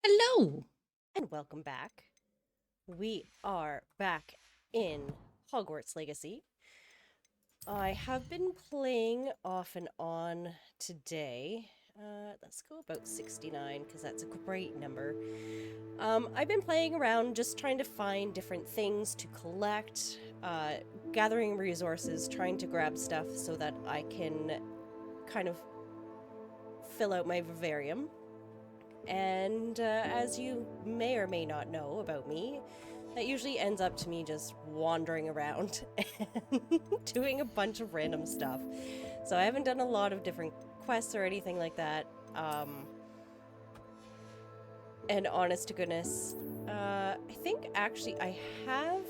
Hello, and welcome back. We are back in Hogwarts Legacy. I have been playing off and on today. Let's go about 69 because that's a great number. I've been playing around just trying to find different things to collect, gathering resources, trying to grab stuff so that I can kind of fill out my vivarium. And as you may or may not know about me, that usually ends up to me just wandering around and doing a bunch of random stuff. So I haven't done a lot of different quests or anything like that. And honest to goodness, I think actually I have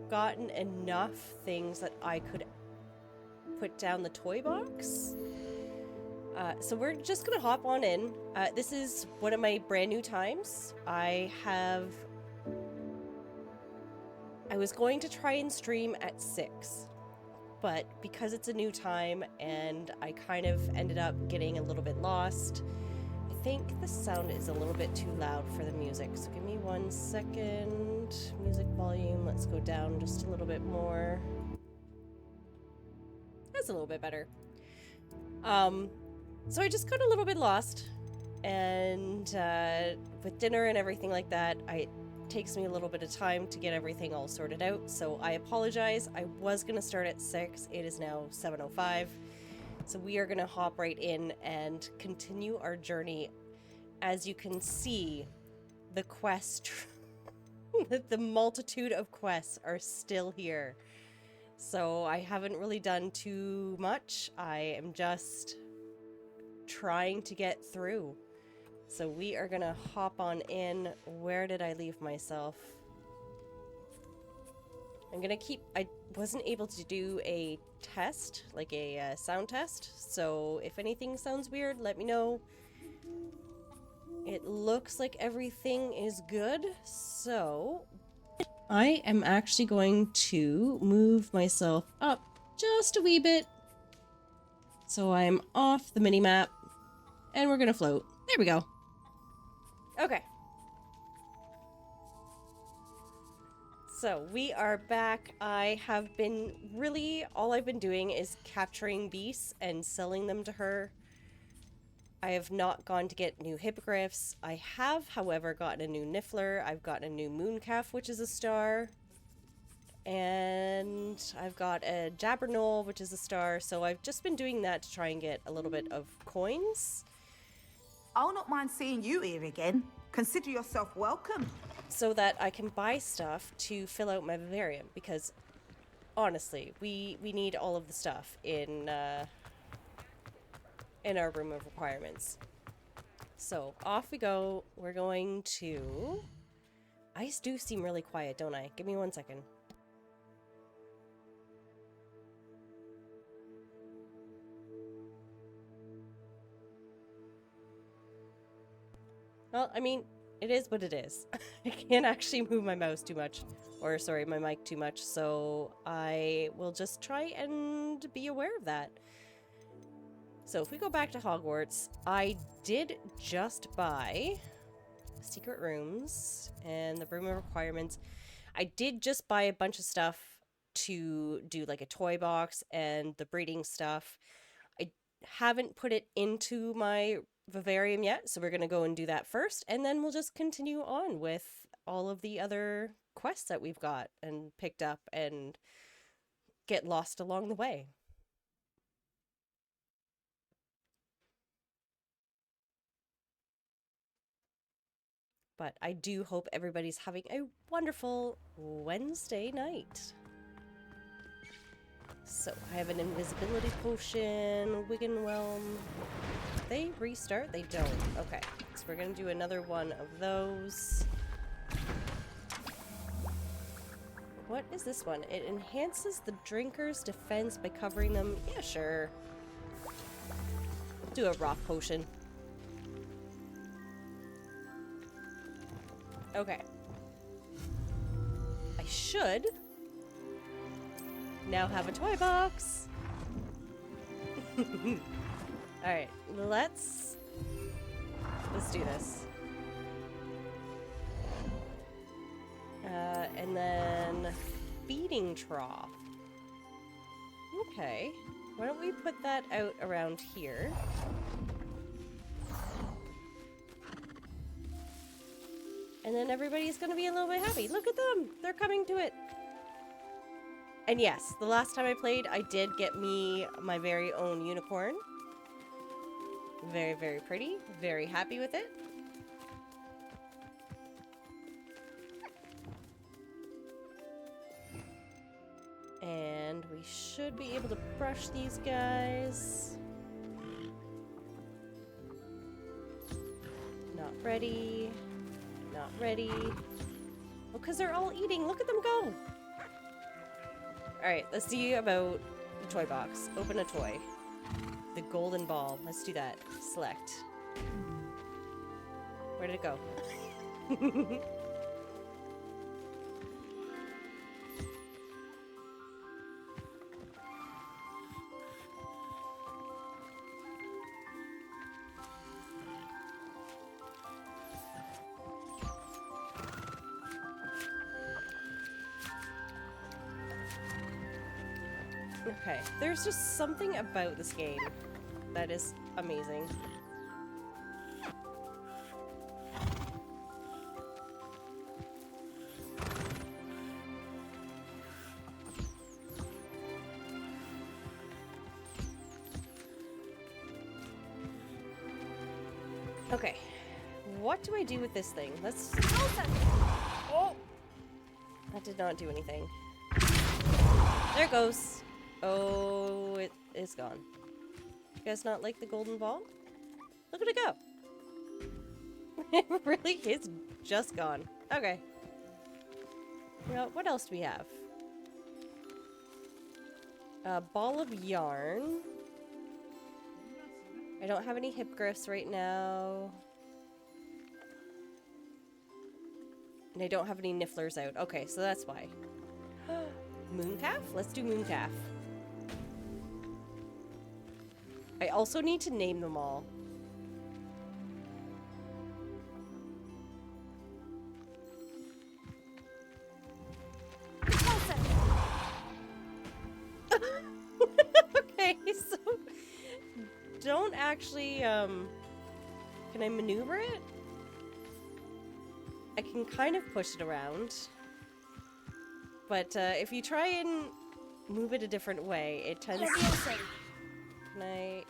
gotten enough things that I could put down the toy box. So we're just gonna hop on in. This is one of my brand new times. I was going to try and stream at 6, but because it's a new time and I kind of ended up getting a little bit lost, I think the sound is a little bit too loud for the music. So give me 1 second. Music volume, let's go down just a little bit more. That's a little bit better. So I just got a little bit lost, and with dinner and everything like that, it takes me a little bit of time to get everything all sorted out, so I apologize. I was going to start at 6. It is now 7:05, so we are going to hop right in and continue our journey. As you can see, the quest, the multitude of quests are still here. So I haven't really done too much. I am just trying to get through. So we are gonna hop on in. Where did I leave myself? I wasn't able to do a test, like a sound test, so if anything sounds weird, let me know. It looks like everything is good, so I am actually going to move myself up just a wee bit. So I'm off the mini-map, and we're gonna float. There we go. Okay. So we are back. I have been all I've been doing is capturing beasts and selling them to her. I have not gone to get new hippogriffs. I have, however, gotten a new Niffler. I've gotten a new mooncalf, which is a star. And I've got a Jabberknoll, which is a star. So I've just been doing that to try and get a little bit of coins. I'll not mind seeing you here again. Consider yourself welcome. So that I can buy stuff to fill out my vivarium, because honestly, we need all of the stuff in our room of requirements. So off we go. We're going to... I do seem really quiet, don't I? Give me 1 second. Well, I mean, it is what it is. I can't actually move my mouse too much. Or, sorry, my mic too much. So I will just try and be aware of that. So if we go back to Hogwarts, I did just buy secret rooms and the room of requirements. I did just buy a bunch of stuff to do like a toy box and the breeding stuff. I haven't put it into my vivarium yet, so we're going to go and do that first, and then we'll just continue on with all of the other quests that we've got and picked up and get lost along the way. But I do hope everybody's having a wonderful Wednesday night. So I have an invisibility potion, Wiggenwhelm. They restart? They don't. Okay, so we're gonna do another one of those. What is this one? It enhances the drinker's defense by covering them. Yeah, sure. Do a rock potion. Okay. I should now have a toy box. Alright, let's do this. And then feeding trough. Okay. Why don't we put that out around here? And then everybody's gonna be a little bit happy. Look at them! They're coming to it! And yes, the last time I played, I did get me my very own unicorn. Very, very pretty. Very happy with it. And we should be able to brush these guys. Not ready. Not ready. Oh, because they're all eating. Look at them go. Alright, let's see about the toy box. Open a toy. The golden ball. Let's do that. Select. Where did it go? Okay, there's just something about this game that is amazing. Okay, what do I do with this thing? Let's... Oh! That did not do anything. There it goes. Oh, it is gone. You guys not like the golden ball? Look at it go. It really is just gone. Okay. Well, what else do we have? A ball of yarn. I don't have any hippogriffs right now. And I don't have any nifflers out. Okay, so that's why. Mooncalf? Let's do Mooncalf. I also need to name them all. Okay, so don't actually, can I maneuver it? I can kind of push it around. But if you try and move it a different way, it tends to... Can I...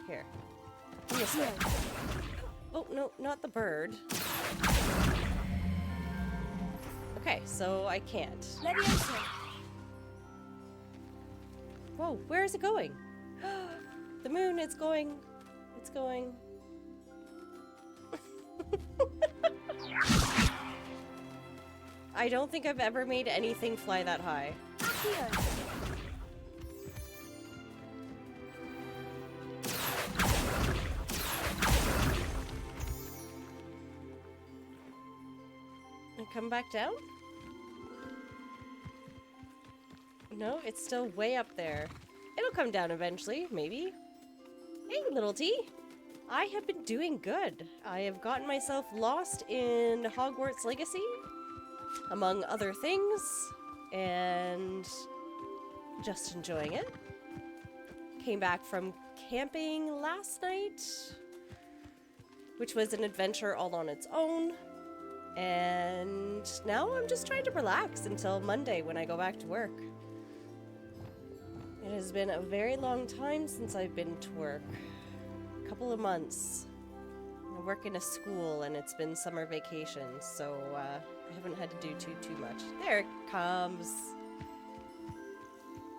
Here. Come this way. Oh, no, not the bird. Okay, so I can't. Whoa, where is it going? The moon, it's going. It's going. I don't think I've ever made anything fly that high. Here. And come back down? No, it's still way up there. It'll come down eventually, maybe. Hey, little T. I have been doing good. I have gotten myself lost in Hogwarts Legacy, among other things, and just enjoying it. Came back from camping last night, which was an adventure all on its own. And now I'm just trying to relax until Monday when I go back to work. It has been a very long time since I've been to work. A couple of months. I work in a school and it's been summer vacation, so I haven't had to do too much. There it comes.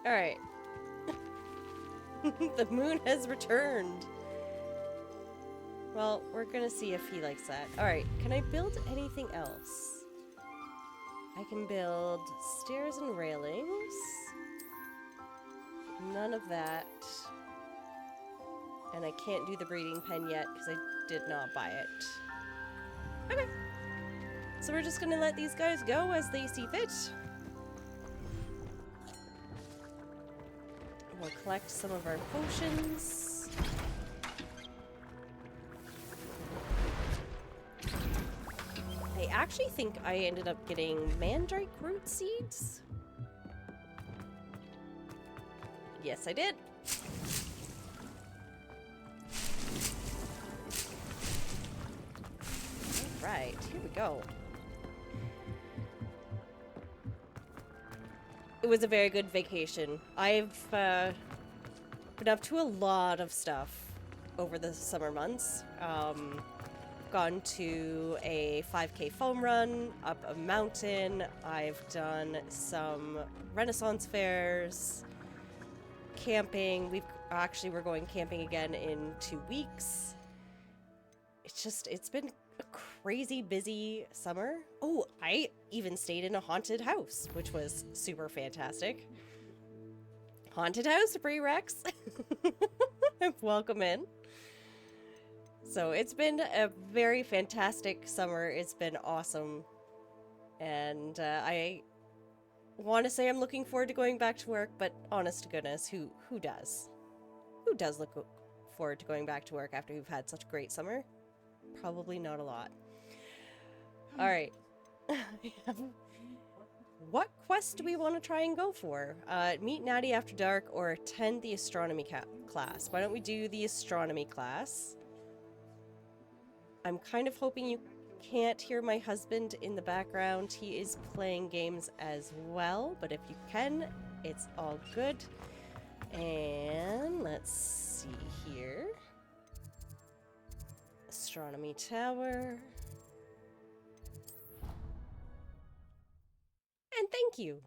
Alright. The moon has returned. Well, we're gonna see if he likes that. Alright, can I build anything else? I can build stairs and railings. None of that. And I can't do the breeding pen yet because I did not buy it. Okay. So we're just gonna let these guys go as they see fit. We'll collect some of our potions. I actually think I ended up getting mandrake root seeds. Yes, I did. All right, here we go. It was a very good vacation. I've been up to a lot of stuff over the summer months. Gone to a 5K foam run up a mountain. I've done some Renaissance fairs, camping. We're going camping again in 2 weeks. It's been a crazy busy summer. Oh, I even stayed in a haunted house, which was super fantastic. Haunted house, Rex. Welcome in. So it's been a very fantastic summer. It's been awesome. And I want to say I'm looking forward to going back to work, but honest to goodness, who does? Who does look forward to going back to work after you've had such a great summer? Probably not a lot. All right. What quest do we want to try and go for? Meet Natty after dark or attend the astronomy class? Why don't we do the astronomy class? I'm kind of hoping you can't hear my husband in the background. He is playing games as well, but if you can, it's all good. And let's see here. Astronomy tower. And thank you.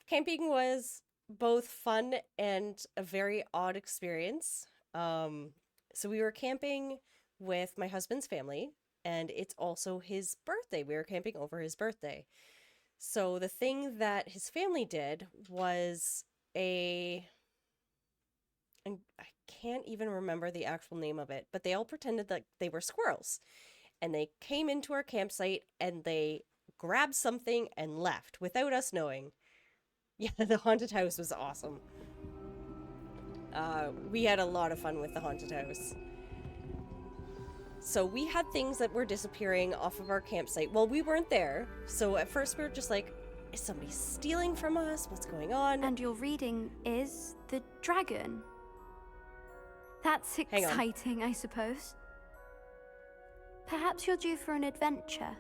Camping was both fun and a very odd experience. So we were camping with my husband's family, and it's also his birthday. We were camping over his birthday. So the thing that his family did was and I can't even remember the actual name of it, but they all pretended that they were squirrels. And they came into our campsite and they grabbed something and left without us knowing. Yeah, the haunted house was awesome. We had a lot of fun with the haunted house. So we had things that were disappearing off of our campsite. Well, we weren't there. So at first we were just like, is somebody stealing from us? What's going on? And your reading is the dragon. That's exciting, I suppose. Perhaps you're due for an adventure.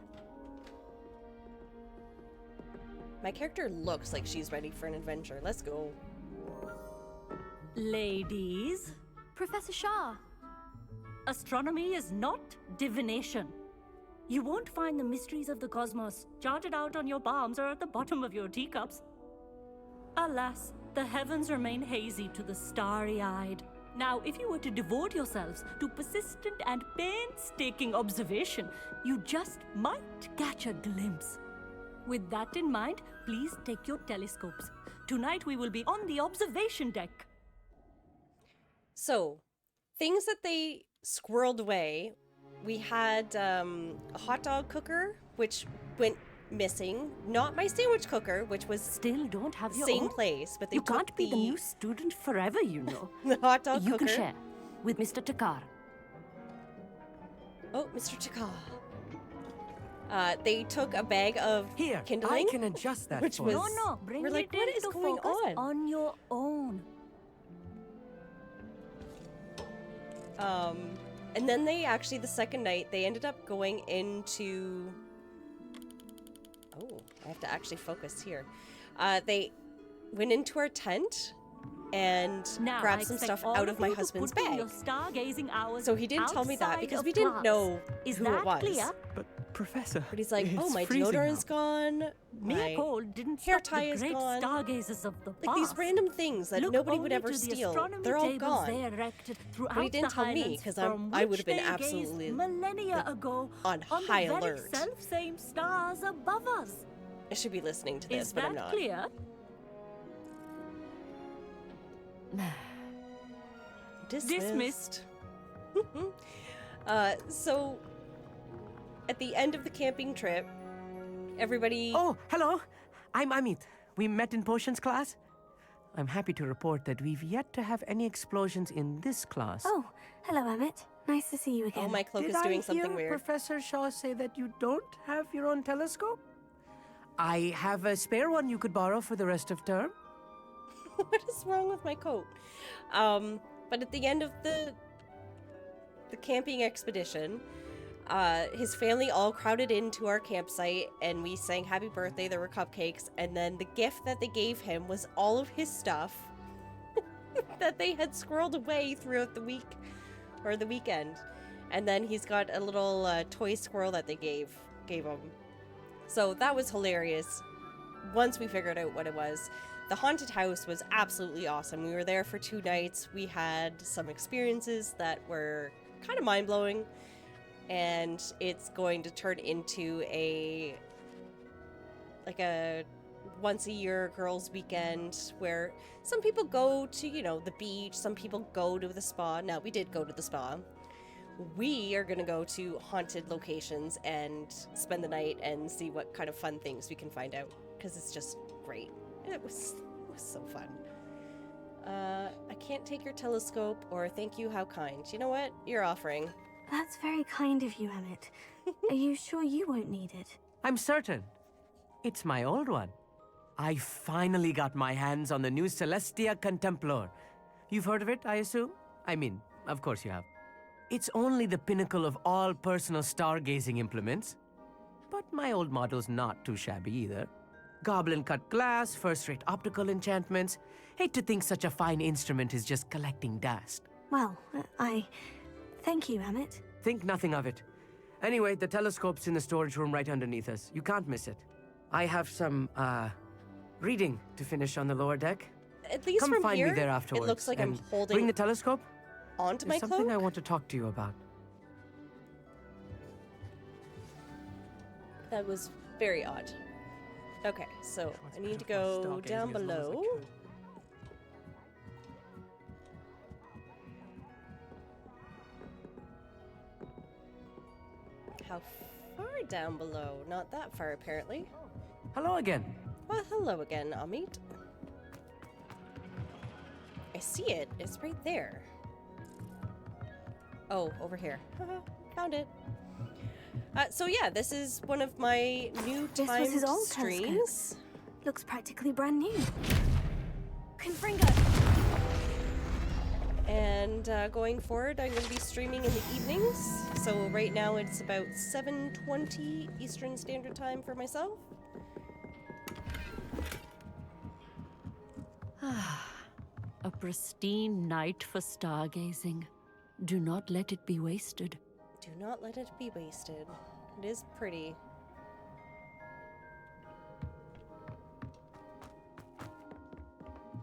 My character looks like she's ready for an adventure. Let's go. Ladies, Professor Shah. astronomy is not divination. You won't find the mysteries of the cosmos charted out on your palms or at the bottom of your teacups. Alas, the heavens remain hazy to the starry-eyed. Now, if you were to devote yourselves to persistent and painstaking observation, you just might catch a glimpse. With that in mind, please take your telescopes. Tonight we will be on the observation deck. So, things that they squirreled away. We had a hot dog cooker, which went missing. Not my sandwich cooker, which was Still don't have your same own? place, but they You took can't be the new student forever, you know. the hot dog You cooker. can share with Mr. Takar. Oh, Mr. Chaka. They took a bag of Here, kindling, I can adjust that which for was you. No, bring we're like, it what into is going focus on? your own. And then they actually, the second night, they ended up going into... Oh, I have to actually focus here. They went into our tent and Now, grabbed I some expect stuff all out of my you to husband's put in bag. your stargazing hours So he didn't tell me that outside because of we didn't class. know Is who that it was. clear? But, Professor, But he's like, oh, it's my freezing deodorant's out. gone. Mere My cold didn't hair stop tie the is great gone. stargazers of the Like past. these random things that Look nobody would only ever to the steal. astronomy They're all tables gone. They erected throughout But he didn't the tell me, highlands 'cause from I would have which been they gazed absolutely, millennia like, ago on on high the alert. very self-same stars above us. I should be listening to this, Is but that I'm not. clear? Dismissed. So at the end of the camping trip, everybody... Oh, hello. I'm Amit. We met in potions class. I'm happy to report that we've yet to have any explosions in this class. Oh, hello, Emmett. Nice to see you again. Oh, my cloak Did is doing I something hear weird. Professor Shaw say that you don't have your own telescope? I have a spare one you could borrow for the rest of term. What is wrong with my coat? But at the end of the camping expedition, his family all crowded into our campsite and we sang happy birthday. There were cupcakes, and then the gift that they gave him was all of his stuff that they had squirreled away throughout the week or the weekend. And then he's got a little toy squirrel that they gave him. So that was hilarious once we figured out what it was. The haunted house was absolutely awesome. We were there for 2 nights. We had some experiences that were kind of mind-blowing, and it's going to turn into a once-a-year girls' weekend where some people go to, the beach, some people go to the spa. Now, we did go to the spa. We are going to go to haunted locations and spend the night and see what kind of fun things we can find out, because it's just great. It was so fun. I can't take your telescope, or thank you, how kind. You know what? You're offering. That's very kind of you, Emmett. Are you sure you won't need it? I'm certain. It's my old one. I finally got my hands on the new Celestia Contemplar. You've heard of it, I assume? I mean, of course you have. It's only the pinnacle of all personal stargazing implements. But my old model's not too shabby either. Goblin-cut glass, first-rate optical enchantments. Hate to think such a fine instrument is just collecting dust. Well, thank you, Emmett. Think nothing of it. Anyway, the telescope's in the storage room right underneath us. You can't miss it. I have some, reading to finish on the lower deck. At least Come from find here, me there afterwards. it looks like I'm and holding Bring the telescope. onto my There's something cloak. I want to talk to you about. That was very odd. Okay, so I need to go down below. How far down below? Not that far, apparently. Hello again. Well, hello again, Amit. I see it. It's right there. Oh, over here. Haha, found it. So yeah, this is one of my new This was timed his old streams. Looks practically brand new. Confringo! And going forward, I'm going to be streaming in the evenings. So right now it's about 7:20 Eastern Standard Time for myself. A pristine night for stargazing. Do not let it be wasted. Do not let it be wasted. It is pretty.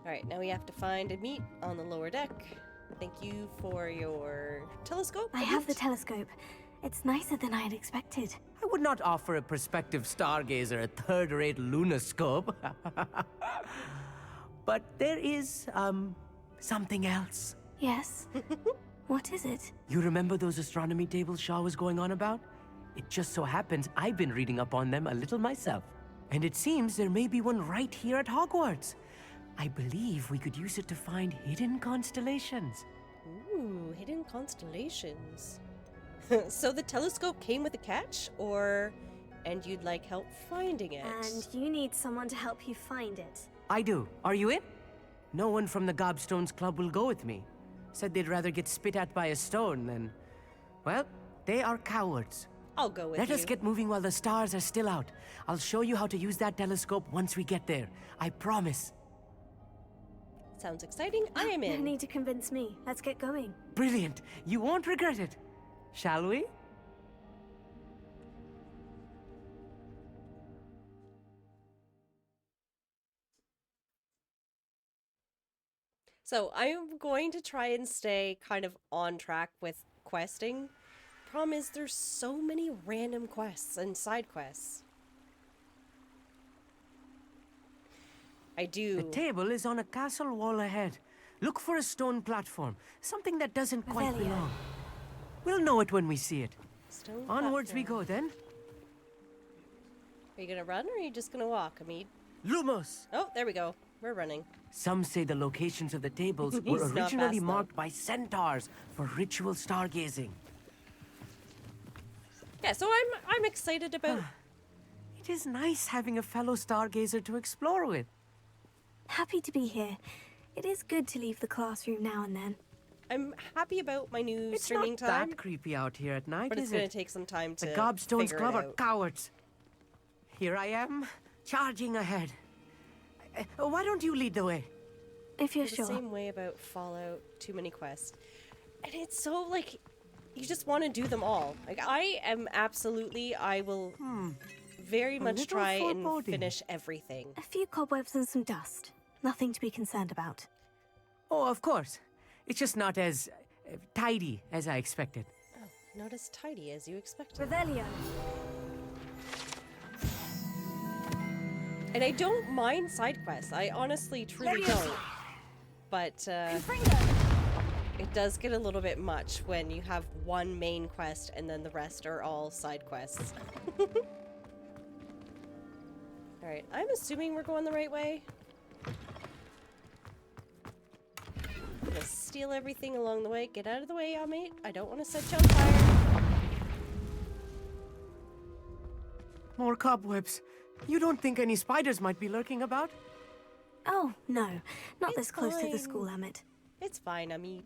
Alright, now we have to find a meet on the lower deck. Thank you for your telescope. I have the telescope. It's nicer than I had expected. I would not offer a prospective stargazer a third-rate lunoscope. But there is, something else. Yes? What is it? You remember those astronomy tables Shaw was going on about? It just so happens I've been reading up on them a little myself. And it seems there may be one right here at Hogwarts. I believe we could use it to find hidden constellations. Ooh, hidden constellations. So the telescope came with a catch, or... and you'd like help finding it? And you need someone to help you find it. I do. Are you in? No one from the Gobstones Club will go with me. Said they'd rather get spit at by a stone than... Well, they are cowards. I'll go with you. Let us get moving while the stars are still out. I'll show you how to use that telescope once we get there. I promise. Sounds exciting. I am No in. need to convince me. Let's get going. Brilliant. You won't regret it. Shall we? So I'm going to try and stay kind of on track with questing. Problem is there's so many random quests and side quests. I do. The table is on a castle wall ahead. Look for a stone platform. Something that doesn't quite Revelio. belong. We'll know it when we see it. Stone Onwards we platform. go then. Are you gonna run or are you just gonna walk, Hamid? Lumos! Oh, there we go. we're running. Some say the locations of the tables He's were not originally fast, though. marked by centaurs for ritual stargazing. Yeah, so I'm excited about. It is nice having a fellow stargazer to explore with. Happy to be here. It is good to leave the classroom now and then. I'm happy about my new It's streaming not time, that creepy out here at night, but it's is gonna it? take some time to The Gobstones figure Club it are out. cowards. Here I am, charging ahead. Why don't you lead the way? If you're The sure. same way about Fallout, too many quests. And it's so, like, you just want to do them all. Like, I will very much little try and foreboding. finish everything. A few cobwebs and some dust. Nothing to be concerned about. Oh, of course. It's just not as tidy as I expected. Oh, not as tidy as you expected. Revelio. And I don't mind side quests. I honestly, truly don't. But, it does get a little bit much when you have one main quest and then the rest are all side quests. Alright, I'm assuming we're going the right way. I'm gonna steal everything along the way. Get out of the way, y'all, mate. I don't want to set you on fire. More cobwebs. You don't think any spiders might be lurking about? Oh, no. Not It's this close to the fine. school, Emmett. It's fine, I mean.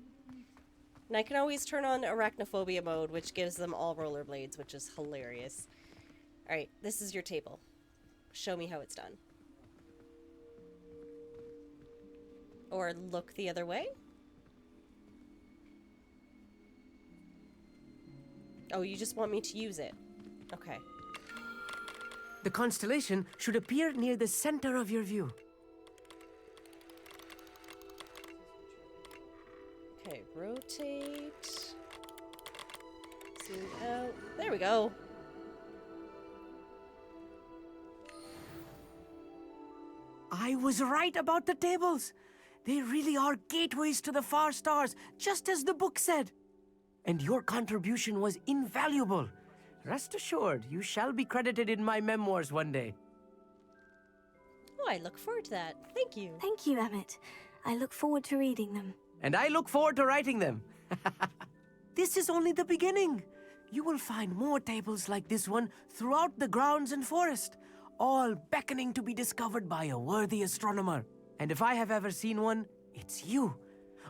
And I can always turn on arachnophobia mode, which gives them all rollerblades, which is hilarious. Alright, this is your table. Show me how it's done. Or look the other way? Oh, you just want me to use it. Okay. The constellation should appear near the center of your view. Okay, rotate. Zoom out. There we go. I was right about the tables. They really are gateways to the far stars, just as the book said. And your contribution was invaluable. Rest assured, you shall be credited in my memoirs one day. Oh, I look forward to that. Thank you. Thank you, Emmett. I look forward to reading them. And I look forward to writing them. This is only the beginning. You will find more tables like this one throughout the grounds and forest, all beckoning to be discovered by a worthy astronomer. And if I have ever seen one, it's you.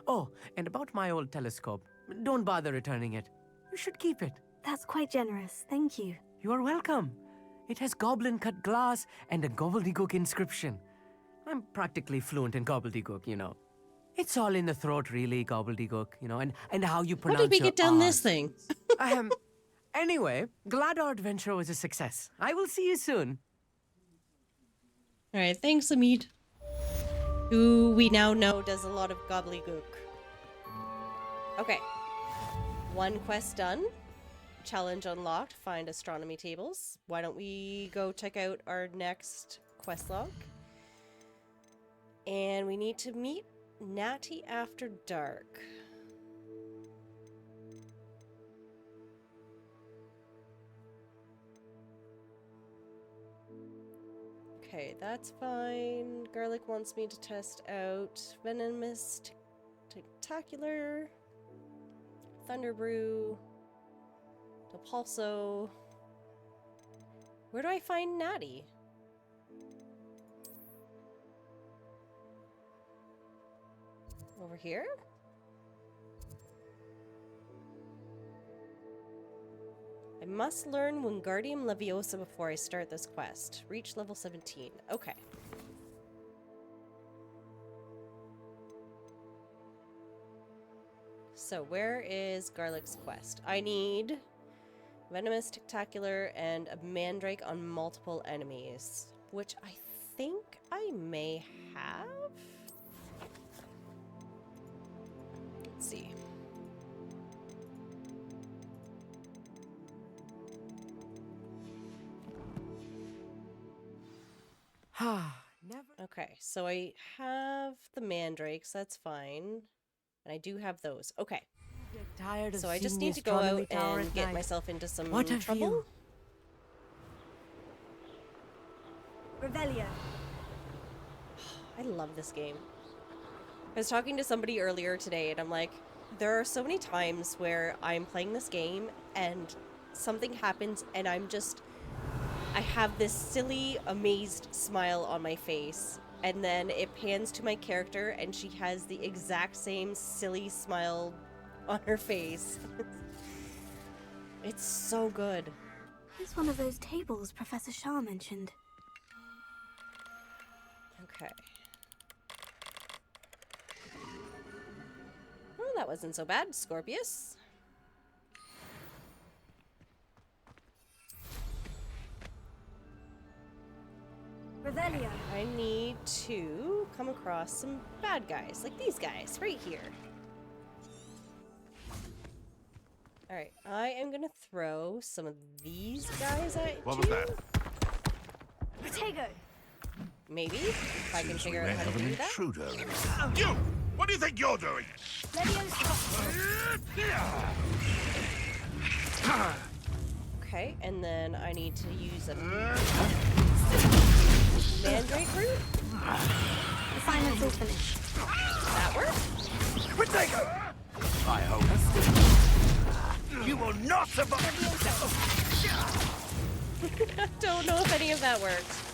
Oh, and about my old telescope, don't bother returning it. You should keep it. That's quite generous. Thank you. You are welcome. It has goblin-cut glass and a gobbledygook inscription. I'm practically fluent in gobbledygook, you know. It's all in the throat, really, gobbledygook, you know, and how you How pronounce did we your get down this R's. thing? Anyway, glad our adventure was a success. I will see you soon. Alright, thanks, Amit. Who we now know does a lot of gobbledygook. Okay. One quest done. Challenge unlocked. Find astronomy tables. Why don't we go check out our next quest log? And we need to meet Natty after dark. Okay, that's fine. Garlic wants me to test out Venomous Spectacular, Thunder Brew, Del Pulso. Where do I find Natty? Over here? I must learn Wingardium Leviosa before I start this quest. Reach level 17. Okay. So where is Garlic's quest? I need Venomous Spectacular and a Mandrake on multiple enemies, which I think I may have. Let's see. Never. Okay, so I have the mandrakes, that's fine. And I do have those. Okay, Get tired of so I seeing just the need to go astronomy out tower and at get night. myself into some What a trouble. view. Revelio. I love this game. I was talking to somebody earlier today, and I'm like, there are so many times where I'm playing this game and something happens and I have this silly, amazed smile on my face, and then it pans to my character and she has the exact same silly smile on her face. It's so good. Here's one of those tables Professor Shah mentioned. Okay. Well, that wasn't so bad, Scorpius. Revelio. I need to come across some bad guys, like these guys, right here. Alright, I am gonna throw some of these guys at you. What was that? Protego. Maybe, if I can Seems we figure may out how have to an do that. intruder. You! What do you think you're doing? Okay, and then I need to use a mandrake root. The silence all finished. That works. Protego! I hope. You will not survive! I don't know if any of that worked.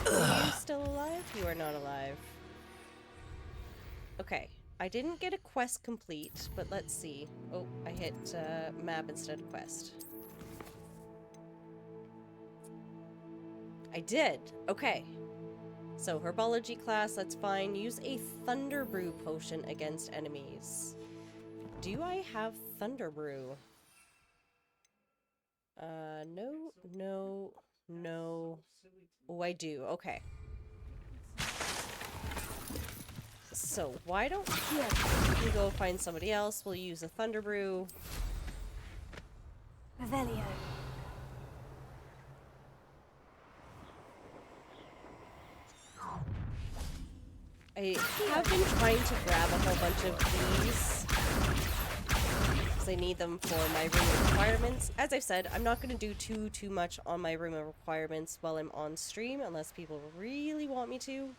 Are you still alive? You are not alive. Okay, I didn't get a quest complete, but let's see. Oh, I hit map instead of quest. I did. Okay. So, herbology class, that's fine. Use a Thunder Brew potion against enemies. Do I have Thunder Brew? No, no, no. Oh, I do. Okay. So, why don't we go find somebody else? We'll use a Thunder Brew. Revelio. I have been trying to grab a whole bunch of these because I need them for my room requirements. As I've said, I'm not going to do too much on my room requirements while I'm on stream unless people really want me to.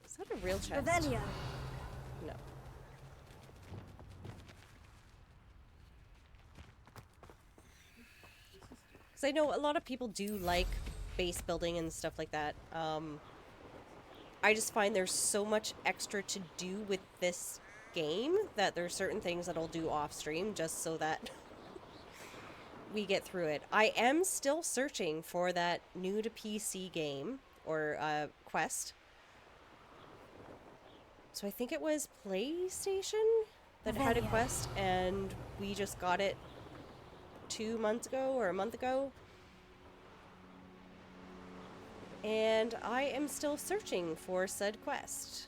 Is that a real chest? Revelio. No. Because I know a lot of people do like base building and stuff like that. I just find there's so much extra to do with this game that there's certain things that I'll do off stream just so that we get through it. I am still searching for that new to PC game or quest. So I think it was PlayStation that had a quest, and we just got it 2 months ago or a month ago. And I am still searching for said quest.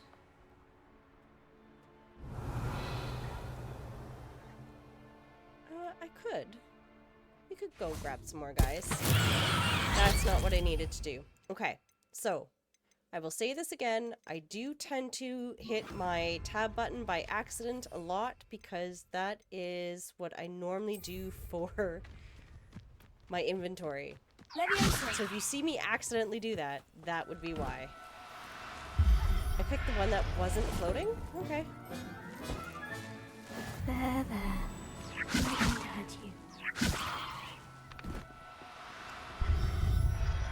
I could. We could go grab some more guys. That's not what I needed to do. Okay, so I will say this again. I do tend to hit my tab button by accident a lot because that is what I normally do for my inventory. So if you see me accidentally do that, that would be why. I picked the one that wasn't floating? Okay. There. I can hurt you.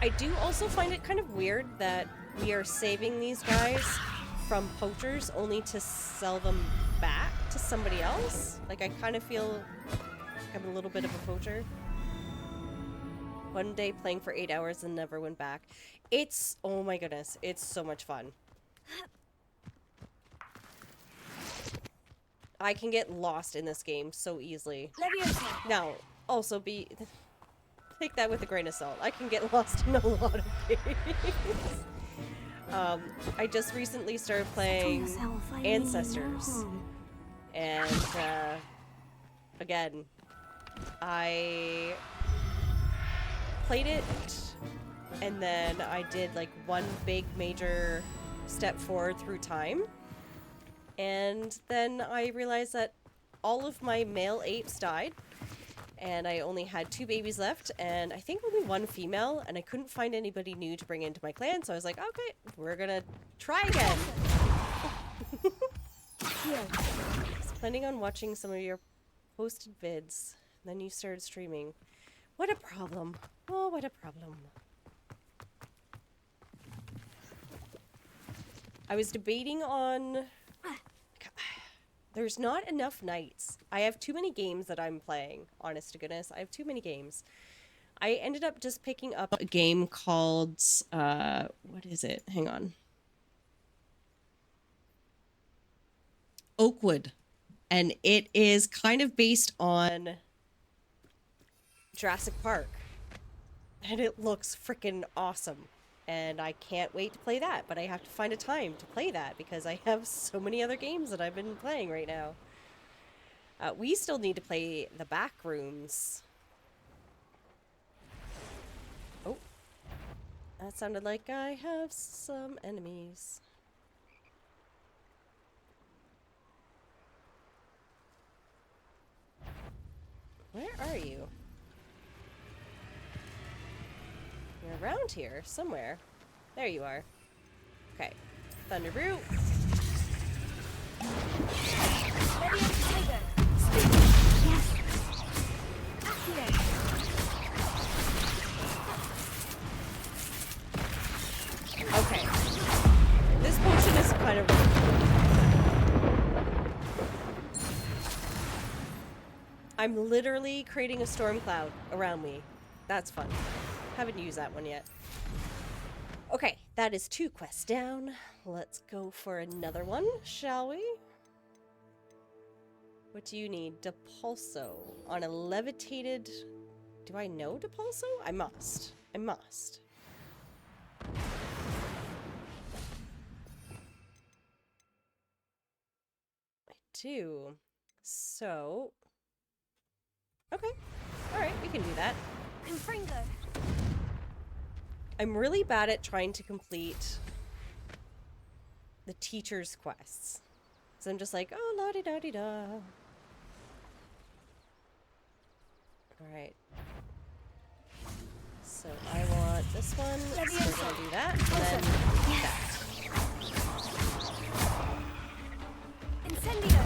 I do also find it kind of weird that we are saving these guys from poachers only to sell them back to somebody else. Like, I kind of feel like I'm a little bit of a poacher. One day playing for 8 hours and never went back. It's, oh my goodness, it's so much fun. I can get lost in this game so easily. Now, also take that with a grain of salt. I can get lost in a lot of things. I just recently started playing Ancestors. And, again, I played it, and then I did like one big major step forward through time, and then I realized that all of my male apes died, and I only had 2 babies left, and I think only 1 female, and I couldn't find anybody new to bring into my clan, so I was like, okay, we're gonna try again. I was planning on watching some of your posted vids, then you started streaming. What a problem. Oh, what a problem. I was debating on... There's not enough nights. I have too many games that I'm playing. Honest to goodness, I have too many games. I ended up just picking up a game called... what is it? Hang on. Oakwood. And it is kind of based on Jurassic Park. And it looks freaking awesome. And I can't wait to play that, but I have to find a time to play that because I have so many other games that I've been playing right now. We still need to play the back rooms. Oh. That sounded like I have some enemies. Where are you? You're around here, somewhere. There you are. Okay. Thunder Brew. Okay. This potion is kind of... I'm literally creating a storm cloud around me. That's fun. Haven't used that one yet. Okay, that is 2 quests down. Let's go for another one, shall we? What do you need? Depulso. On a levitated... Do I know Depulso? I must. I must. I do. So... Okay. Alright, we can do that. Confringo. I'm really bad at trying to complete the teacher's quests. So I'm just like, oh, la-di-da-di-da. Alright. So I want this one, so we're gonna do that, and then that. Incendio.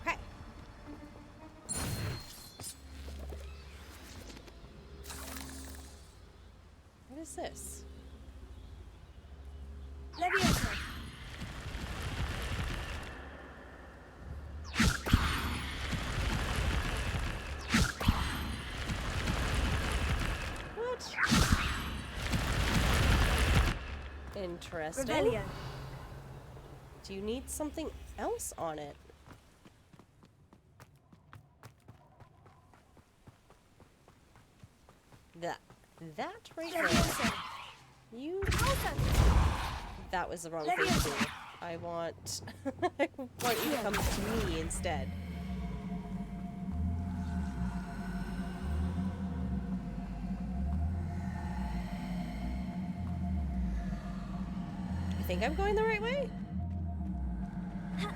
Okay. What is this? Levioso. What? Interesting. Revelio. Do you need something else on it? That right there. Levioso. You... Alta. That was the wrong thing to do. I want... I want you to come to me instead. I think I'm going the right way? Can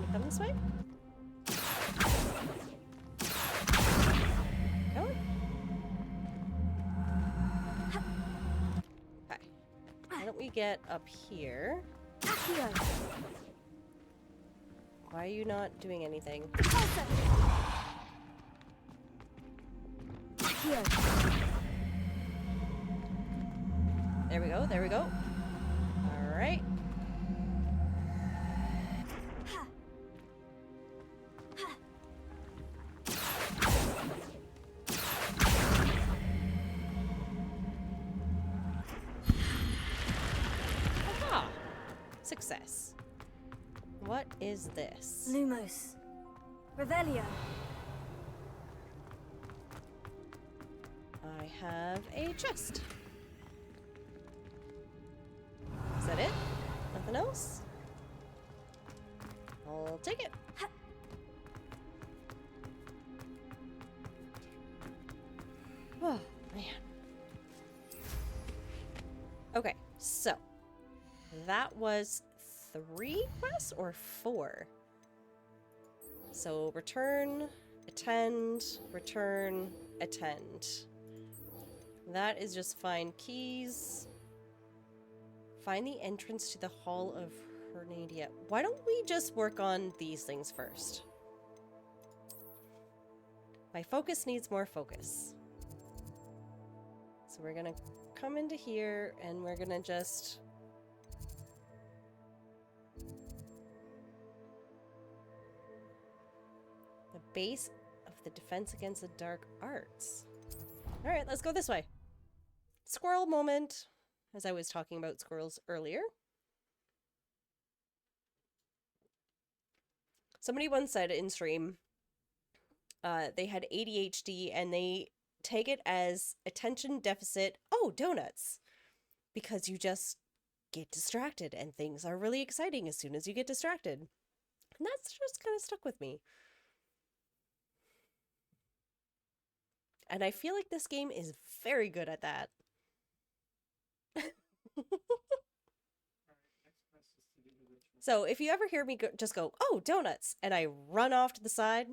you come this way? Go on. Okay. Why don't we get up here? Accio. Why are you not doing anything? Repulso. Accio. There we go, there we go. Alright. Aha! Success. What is this? Lumos. Revelio. I have a chest. Is that it? Nothing else? I'll take it. Oh, man. Okay, so that was 3 quests or 4? So return, attend, attend. That is just find keys. Find the entrance to the Hall of Hernadia. Why don't we just work on these things first? My focus needs more focus. So we're gonna come into here and we're gonna just... The base of the defense against the dark arts. Alright, let's go this way. Squirrel moment, as I was talking about squirrels earlier. Somebody once said in stream, they had ADHD and they take it as attention deficit, oh, donuts, because you just get distracted and things are really exciting as soon as you get distracted. And that's just kind of stuck with me. And I feel like this game is very good at that. So if you ever hear me just go, oh, donuts, and I run off to the side,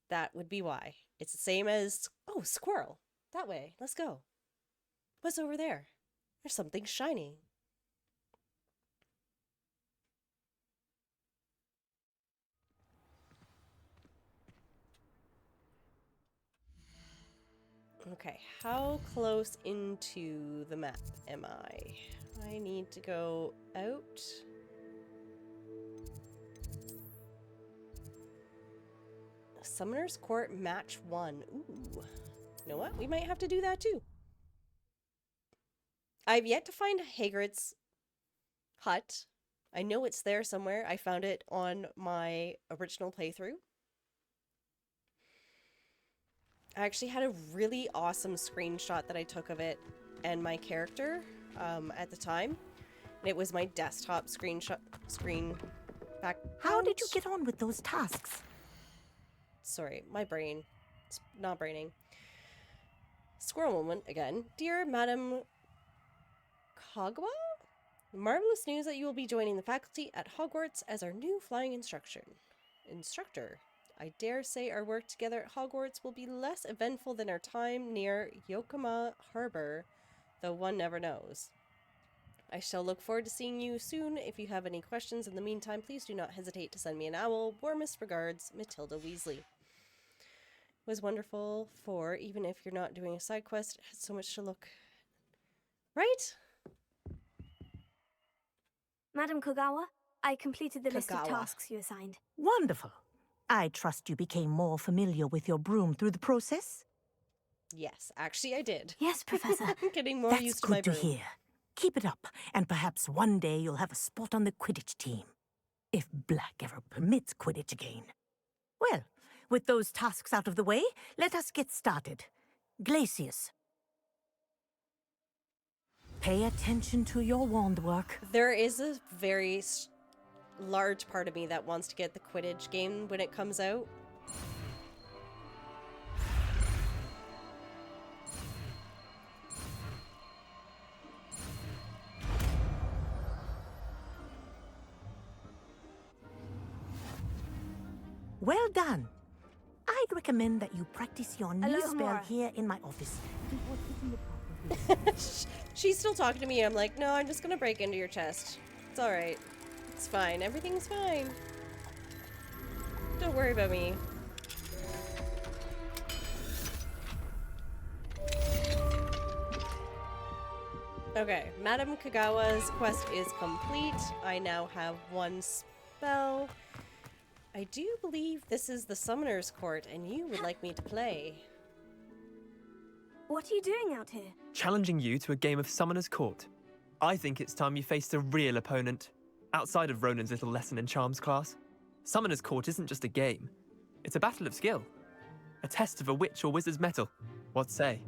that would be why. It's the same as, oh, squirrel. That way. Let's go. What's over there? There's something shiny. Okay, how close into the map am I? I need to go out. Summoner's Court Match 1. Ooh. You know what? We might have to do that too. I've yet to find Hagrid's hut. I know it's there somewhere. I found it on my original playthrough. I actually had a really awesome screenshot that I took of it and my character at the time. And it was my desktop screen back. How did you get on with those tasks? Sorry, my brain. It's not braining. Squirrel moment again. Dear Madam Kagwa? Marvelous news that you will be joining the faculty at Hogwarts as our new flying instructor. I dare say our work together at Hogwarts will be less eventful than our time near Yokohama Harbor, though one never knows. I shall look forward to seeing you soon. If you have any questions in the meantime, please do not hesitate to send me an owl. Warmest regards, Matilda Weasley. It was wonderful, for even if you're not doing a side quest, it has so much to look... Right? Madam Kogawa, I completed the list of Kogawa. tasks you assigned. Wonderful. I trust you became more familiar with your broom through the process? Yes, actually I did. Yes, Professor. I'm getting more That's used to my good to broom. hear. Keep it up, and perhaps one day you'll have a spot on the Quidditch team. If Black ever permits Quidditch again. Well, with those tasks out of the way, let us get started. Glacius. Pay attention to your wand work. There is a very large part of me that wants to get the Quidditch game when it comes out. Well done. I'd recommend that you practice your new spell Alohomora. here in my office. She's still talking to me. I'm like, no, I'm just gonna break into your chest. It's alright. It's fine. Everything's fine. Don't worry about me. Okay, Madam Kagawa's quest is complete. I now have one spell. I do believe this is the Summoner's Court, and you would like me to play. What are you doing out here? Challenging you to a game of Summoner's Court. I think it's time you faced a real opponent, outside of Ronan's little lesson in charms class. Summoner's Court isn't just a game. It's a battle of skill. A test of a witch or wizard's mettle. What say?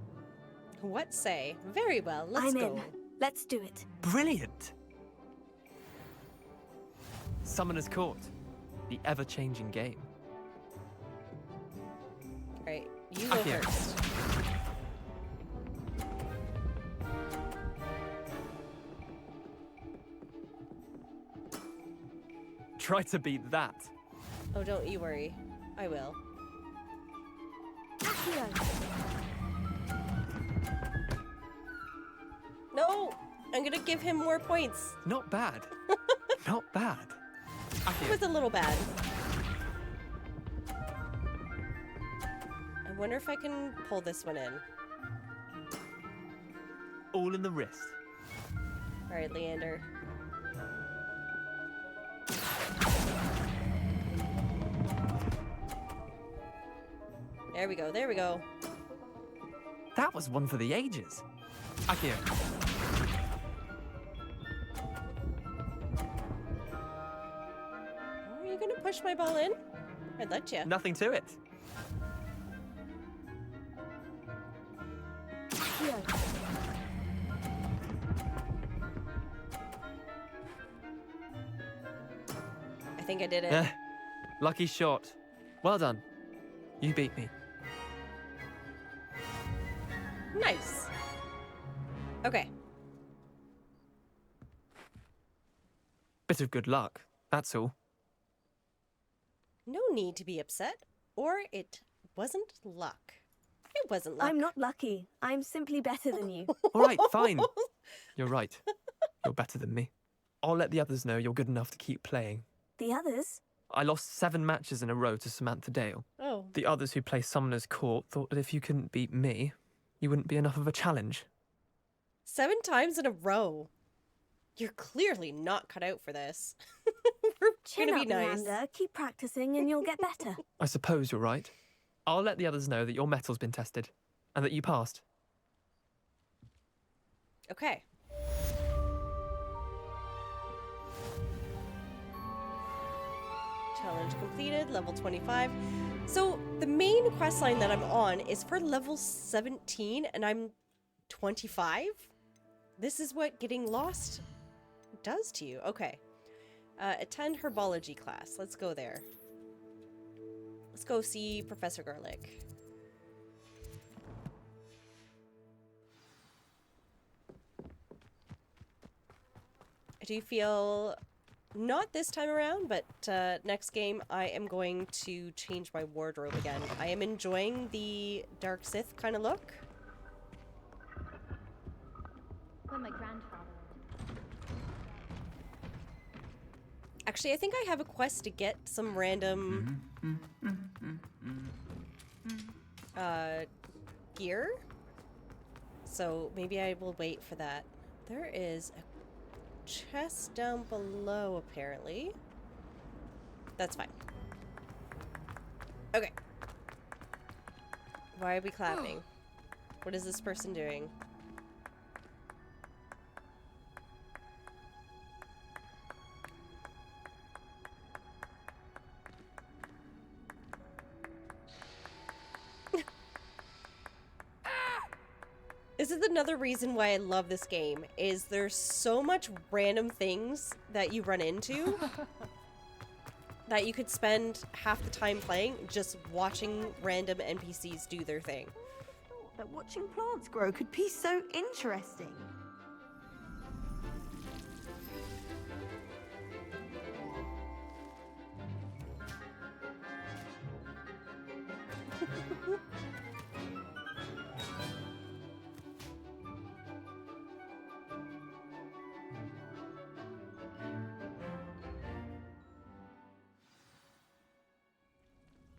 What say? Very well, let's I'm go. in. Let's do it. Brilliant! Summoner's Court. The ever-changing game. Right, you go Here. first. Try to beat that. Oh, don't you worry. I will. No! I'm gonna give him more points. Not bad. Not bad. It was a little bad. I wonder if I can pull this one in. All in the wrist. Alright, Leander. There we go, there we go. That was one for the ages. Akio. Are you gonna push my ball in? I'd let you. Nothing to it. I think I did it. Lucky shot. Well done. You beat me. Nice. Okay. Bit of good luck, that's all. No need to be upset. Or it wasn't luck. It wasn't luck. I'm not lucky. I'm simply better than you. All right, fine. You're right. You're better than me. I'll let the others know you're good enough to keep playing. The others? I lost 7 matches in a row to Samantha Dale. Oh. The others who play Summoner's Court thought that if you couldn't beat me, you wouldn't be enough of a challenge. 7 times in a row. You're clearly not cut out for this. We're Chin gonna up, be nice. Leander. Keep practicing and you'll get better. I suppose you're right. I'll let the others know that your metal's been tested and that you passed. Okay. Challenge completed, level 25. So the main quest line that I'm on is for level 17 and I'm 25? This is what getting lost does to you. Okay. Attend herbology class. Let's go there. Let's go see Professor Garlic. I do feel, not this time around, but next game I am going to change my wardrobe again. I am enjoying the Dark Sith kind of look. When my grandfather. Actually, I think I have a quest to get some random gear. So maybe I will wait for that. There is a chest down below, apparently. That's fine. Okay. Why are we clapping? What is this person doing? This is another reason why I love this game, is there's so much random things that you run into that you could spend half the time playing just watching random NPCs do their thing. That watching plants grow could be so interesting.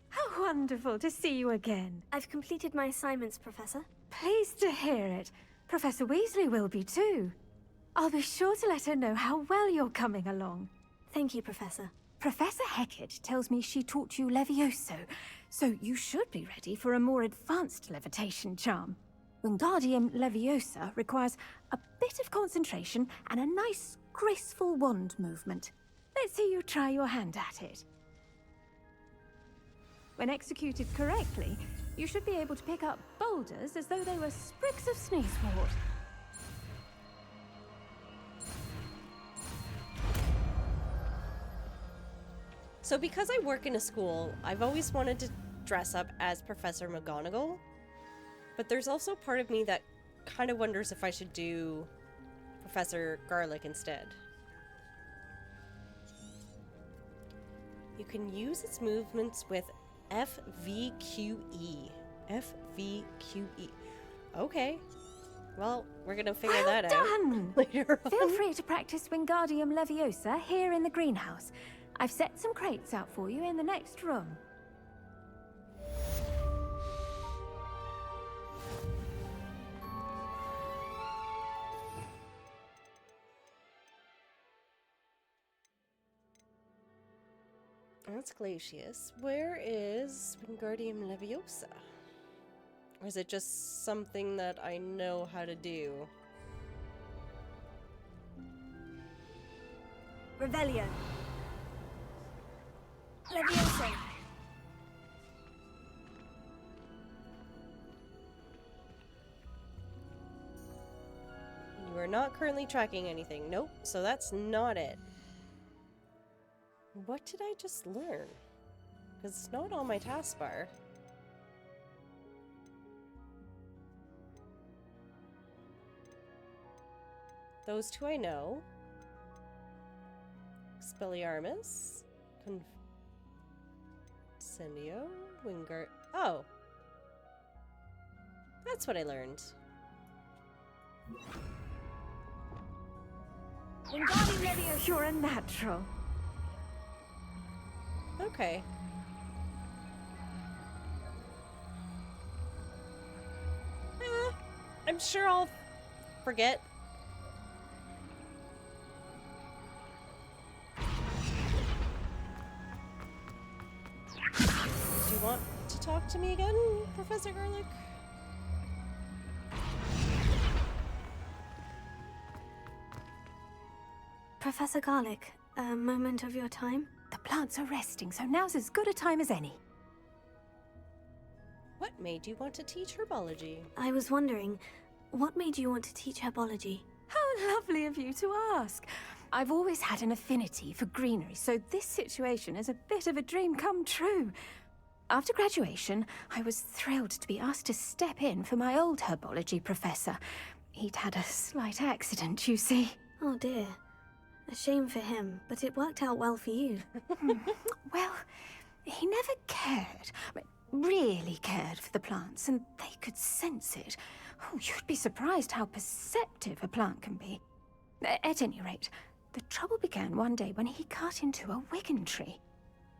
How wonderful to see you again. I've completed my assignments, Professor. Pleased to hear it. Professor Weasley will be too. I'll be sure to let her know how well you're coming along. Thank you, Professor. Professor Hecat tells me she taught you Levioso, so you should be ready for a more advanced levitation charm. Wingardium Leviosa requires a bit of concentration and a nice, graceful wand movement. Let's see you try your hand at it. When executed correctly, you should be able to pick up boulders as though they were sprigs of sneezewort. So because I work in a school, I've always wanted to dress up as Professor McGonagall. But there's also part of me that kind of wonders if I should do Professor Garlic instead. You can use its movements with FVQE. FVQE. Okay. Well, we're gonna figure that out done! later on. Feel free to practice Wingardium Leviosa here in the greenhouse. I've set some crates out for you in the next room. That's Glacius. Where is Wingardium Leviosa? Or is it just something that I know how to do? Revelio. Leviosa. You are not currently tracking anything. Nope, so that's not it. What did I just learn? Because it's not on my taskbar. Those two I know. Expelliarmus. Incendio. Wingard. Oh! That's what I learned. Wingardium Leviosa, you're a natural. Okay. I'm sure I'll forget. Do you want to talk to me again, Professor Garlic? Professor Garlic, a moment of your time? The plants are resting, so now's as good a time as any. What made you want to teach herbology? I was wondering, what made you want to teach herbology? How lovely of you to ask. I've always had an affinity for greenery, so this situation is a bit of a dream come true. After graduation, I was thrilled to be asked to step in for my old herbology professor. He'd had a slight accident, you see. Oh dear. A shame for him, but it worked out well for you. Well, he never cared, really cared for the plants, and they could sense it. Oh, you'd be surprised how perceptive a plant can be. At any rate, the trouble began one day when he cut into a wigan tree.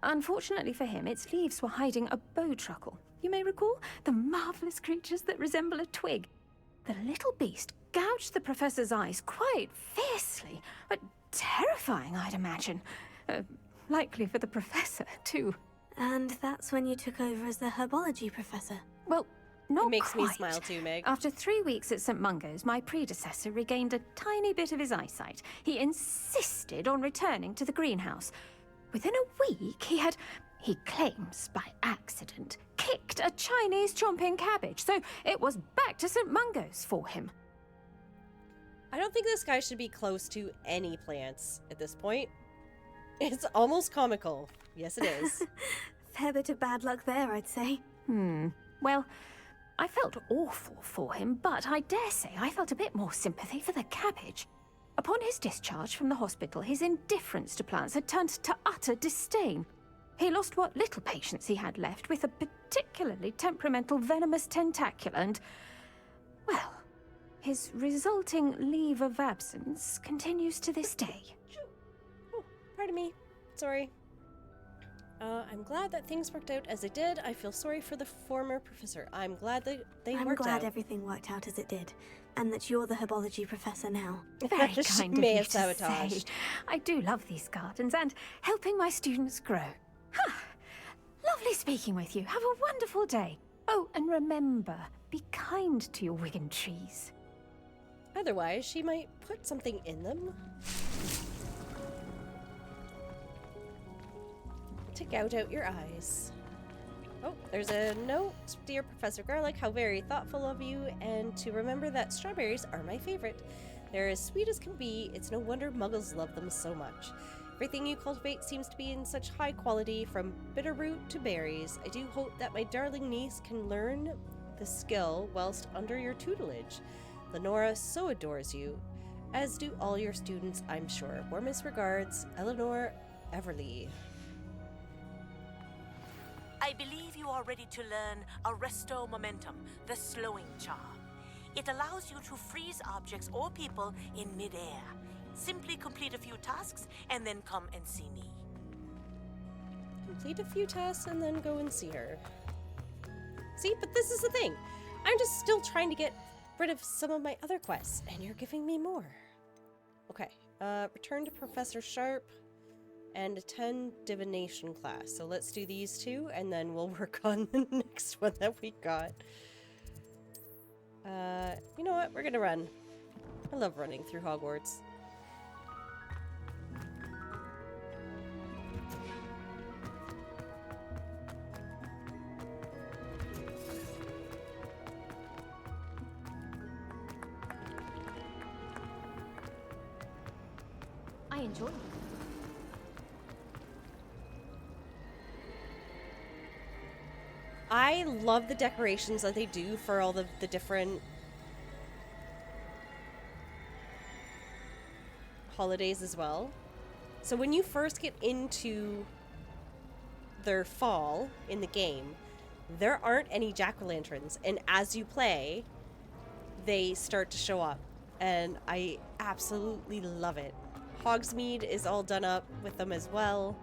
Unfortunately for him, its leaves were hiding a bowtruckle. You may recall the marvelous creatures that resemble a twig. The little beast gouged the professor's eyes quite fiercely, but terrifying, I'd imagine. Likely for the professor, too. And that's when you took over as the herbology professor? Well, not It makes quite. me smile too, Meg. After 3 weeks at St. Mungo's, my predecessor regained a tiny bit of his eyesight. He insisted on returning to the greenhouse. Within a week, he claims by accident, kicked a Chinese chomping cabbage, so it was back to St. Mungo's for him. I don't think this guy should be close to any plants at this point. It's almost comical. Yes, it is. Fair bit of bad luck there, I'd say. Well, I felt awful for him, but I dare say I felt a bit more sympathy for the cabbage. Upon his discharge from the hospital, his indifference to plants had turned to utter disdain. He lost what little patience he had left with a particularly temperamental venomous tentacula and, well, his resulting leave of absence continues to this day. Oh, pardon me. Sorry. I'm glad that things worked out as they did. I feel sorry for the former professor. I'm glad that they I'm worked glad out. everything worked out as it did, and that you're the herbology professor now. Very She kind of may you have to say. sabotaged. I do love these gardens and helping my students grow. Lovely speaking with you. Have a wonderful day. Oh, and remember, be kind to your wigan trees. Otherwise, she might put something in them to gout out your eyes. Oh, there's a note. Dear Professor Garlic, how very thoughtful of you, and to remember that strawberries are my favorite. They're as sweet as can be. It's no wonder muggles love them so much. Everything you cultivate seems to be in such high quality, from bitterroot to berries. I do hope that my darling niece can learn the skill whilst under your tutelage. Lenora so adores you, as do all your students, I'm sure. Warmest regards, Eleanor Everly. I believe you are ready to learn Arresto Momentum, the slowing charm. It allows you to freeze objects or people in midair. Simply complete a few tasks and then come and see me. Complete a few tasks and then go and see her. See, but this is the thing. I'm just still trying to get rid of some of my other quests, and you're giving me more. Okay, return to Professor Sharp and attend divination class. So let's do these two, and then we'll work on the next one that we got. You know what? We're gonna run. I love running through Hogwarts. I enjoy it. I love the decorations that they do for all the different holidays as well. So when you first get into their fall in the game, there aren't any jack-o'-lanterns, and as you play, they start to show up, and I absolutely love it. Hogsmeade is all done up with them as well.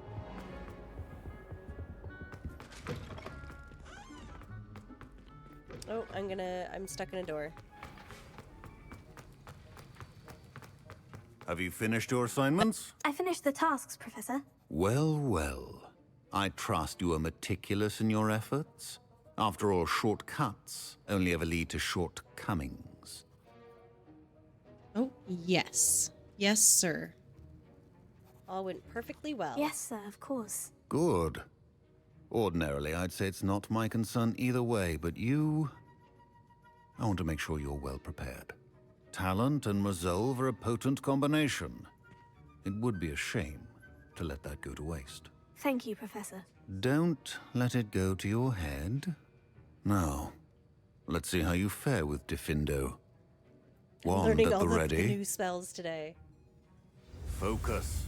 Oh, I'm stuck in a door. Have you finished your assignments? I finished the tasks, Professor. Well, well. I trust you are meticulous in your efforts. After all, shortcuts only ever lead to shortcomings. Oh, yes. Yes, sir. All went perfectly well. Yes, sir, of course. Good. Ordinarily, I'd say it's not my concern either way, but you... I want to make sure you're well prepared. Talent and resolve are a potent combination. It would be a shame to let that go to waste. Thank you, Professor. Don't let it go to your head. Now, let's see how you fare with Diffindo. Wand Learning at all the the ready. new spells today. Focus.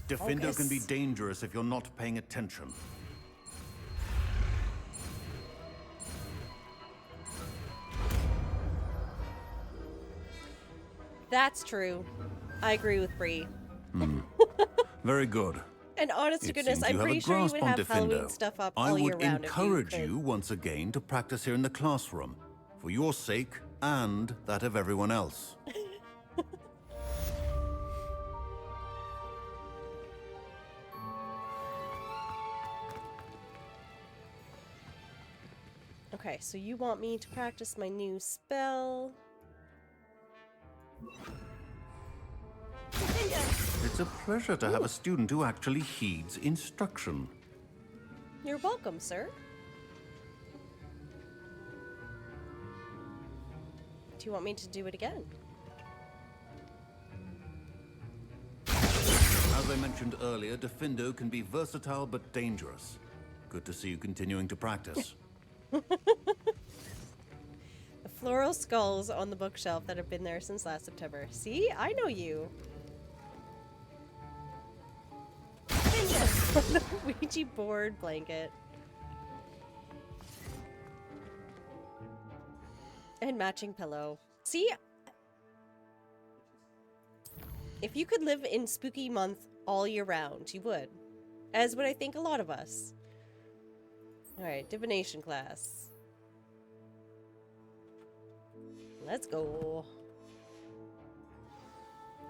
Diffindo Focus. can be dangerous if you're not paying attention. That's true. I agree with Bree. Very good. And honest to It goodness, seems I'm you have pretty a sure you grasp would on have Halloween Diffindo. stuff up I all year would round. encourage if you once again to practice here in the classroom, for your sake and that of everyone else. Okay, so you want me to practice my new spell. It's a pleasure to have a student who actually heeds instruction. You're welcome, sir. Do you want me to do it again? As I mentioned earlier, Diffindo can be versatile but dangerous. Good to see you continuing to practice. The floral skulls on the bookshelf that have been there since last September. See? I know you. The Ouija board blanket. And matching pillow. See? If you could live in spooky month all year round, you would. As would I think a lot of us. Alright, divination class. Let's go.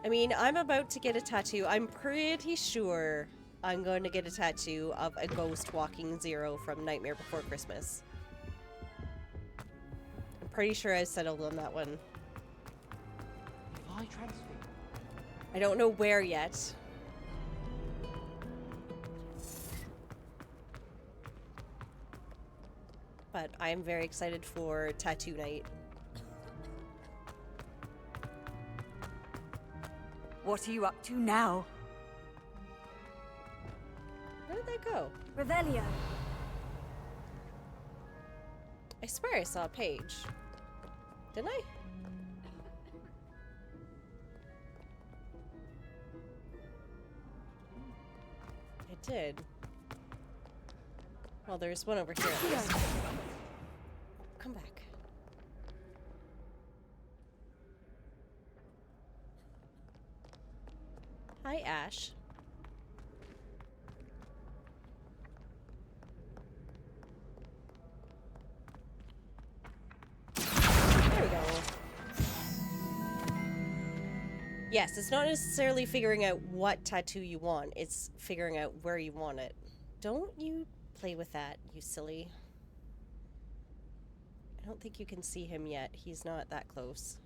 I mean, I'm about to get a tattoo. I'm pretty sure I'm going to get a tattoo of a ghost walking Zero from Nightmare Before Christmas. I'm pretty sure I settled on that one. I don't know where yet. But I am very excited for tattoo night. What are you up to now? Where did that go? Revelio. I swear I saw a page. Didn't I? I did. Well, there's one over here at least. Come back. Hi, Ash. There we go. Yes, it's not necessarily figuring out what tattoo you want, it's figuring out where you want it. Don't you play with that, you silly. I don't think you can see him yet. He's not that close.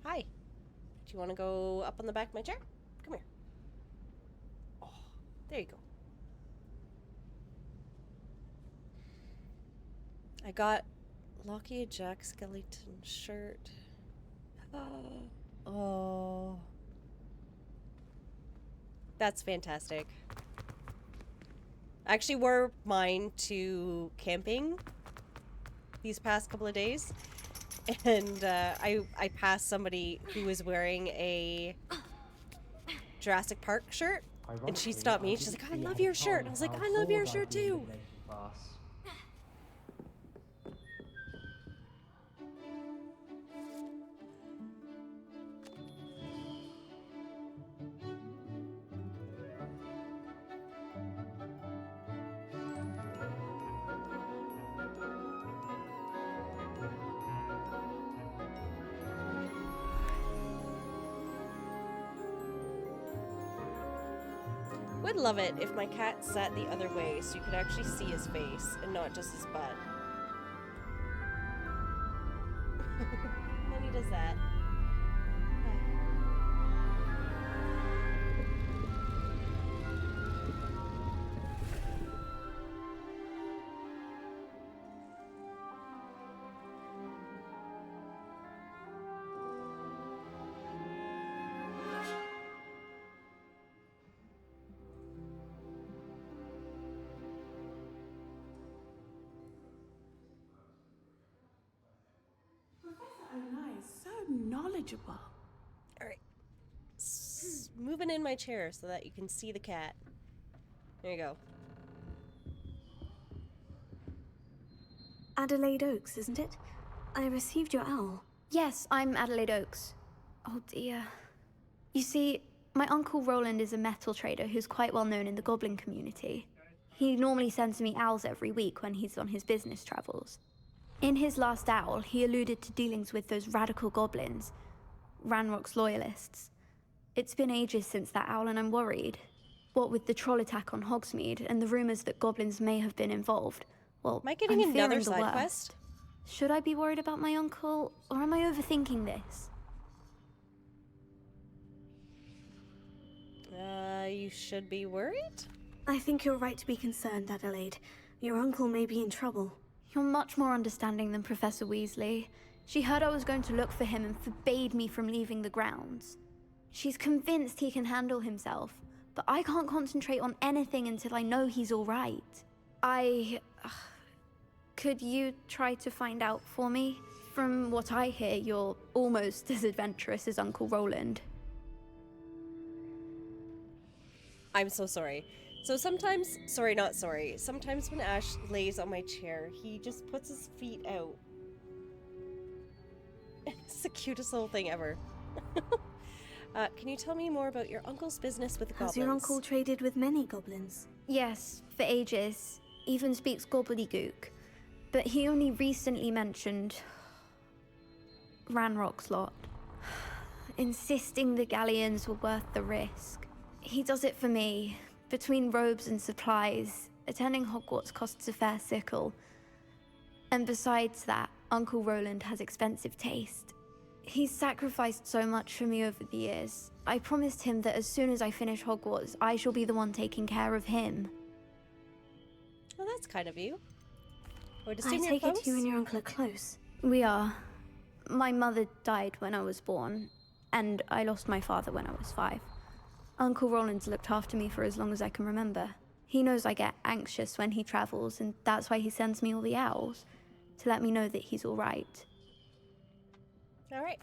Hi. Do you want to go up on the back of my chair? Come here. Oh, there you go. I got Lockie a Jack Skellington shirt. Oh. That's fantastic. I actually wore mine to camping these past couple of days. And I passed somebody who was wearing a Jurassic Park shirt. And she stopped me. She's like, I love your shirt. And I was like, I love your shirt too. Would love it if my cat sat the other way so you could actually see his face and not just his butt. When he does that. Knowledgeable. Alright. Moving in my chair so that you can see the cat. There you go. Adelaide Oaks, isn't it? I received your owl. Yes, I'm Adelaide Oaks. Oh dear. You see, my uncle Roland is a metal trader who's quite well known in the goblin community. He normally sends me owls every week when he's on his business travels. In his last owl, he alluded to dealings with those radical goblins, Ranrock's loyalists. It's been ages since that owl and I'm worried. What with the troll attack on Hogsmeade and the rumors that goblins may have been involved, well, am I getting I'm another fearing the side worst. quest? Should I be worried about my uncle, or am I overthinking this? You should be worried? I think you're right to be concerned, Adelaide. Your uncle may be in trouble. You're much more understanding than Professor Weasley. She heard I was going to look for him and forbade me from leaving the grounds. She's convinced he can handle himself, but I can't concentrate on anything until I know he's all right. Could you try to find out for me? From what I hear, you're almost as adventurous as Uncle Roland. I'm so sorry. So sometimes, sometimes when Ash lays on my chair, he just puts his feet out. It's the cutest little thing ever. Can you tell me more about your uncle's business with the goblins? Has your uncle traded with many goblins? Yes, for ages. Even speaks gobbledygook. But he only recently mentioned Ranrock's lot, insisting the galleons were worth the risk. He does it for me. Between robes and supplies, attending Hogwarts costs a fair sickle. And besides that, Uncle Roland has expensive taste. He's sacrificed so much for me over the years. I promised him that as soon as I finish Hogwarts, I shall be the one taking care of him. Well, that's kind of you. I take it you and your uncle are close. We are. My mother died when I was born, and I lost my father when I was 5. Uncle Roland's looked after me for as long as I can remember. He knows I get anxious when he travels, and that's why he sends me all the owls, to let me know that he's all right. All right.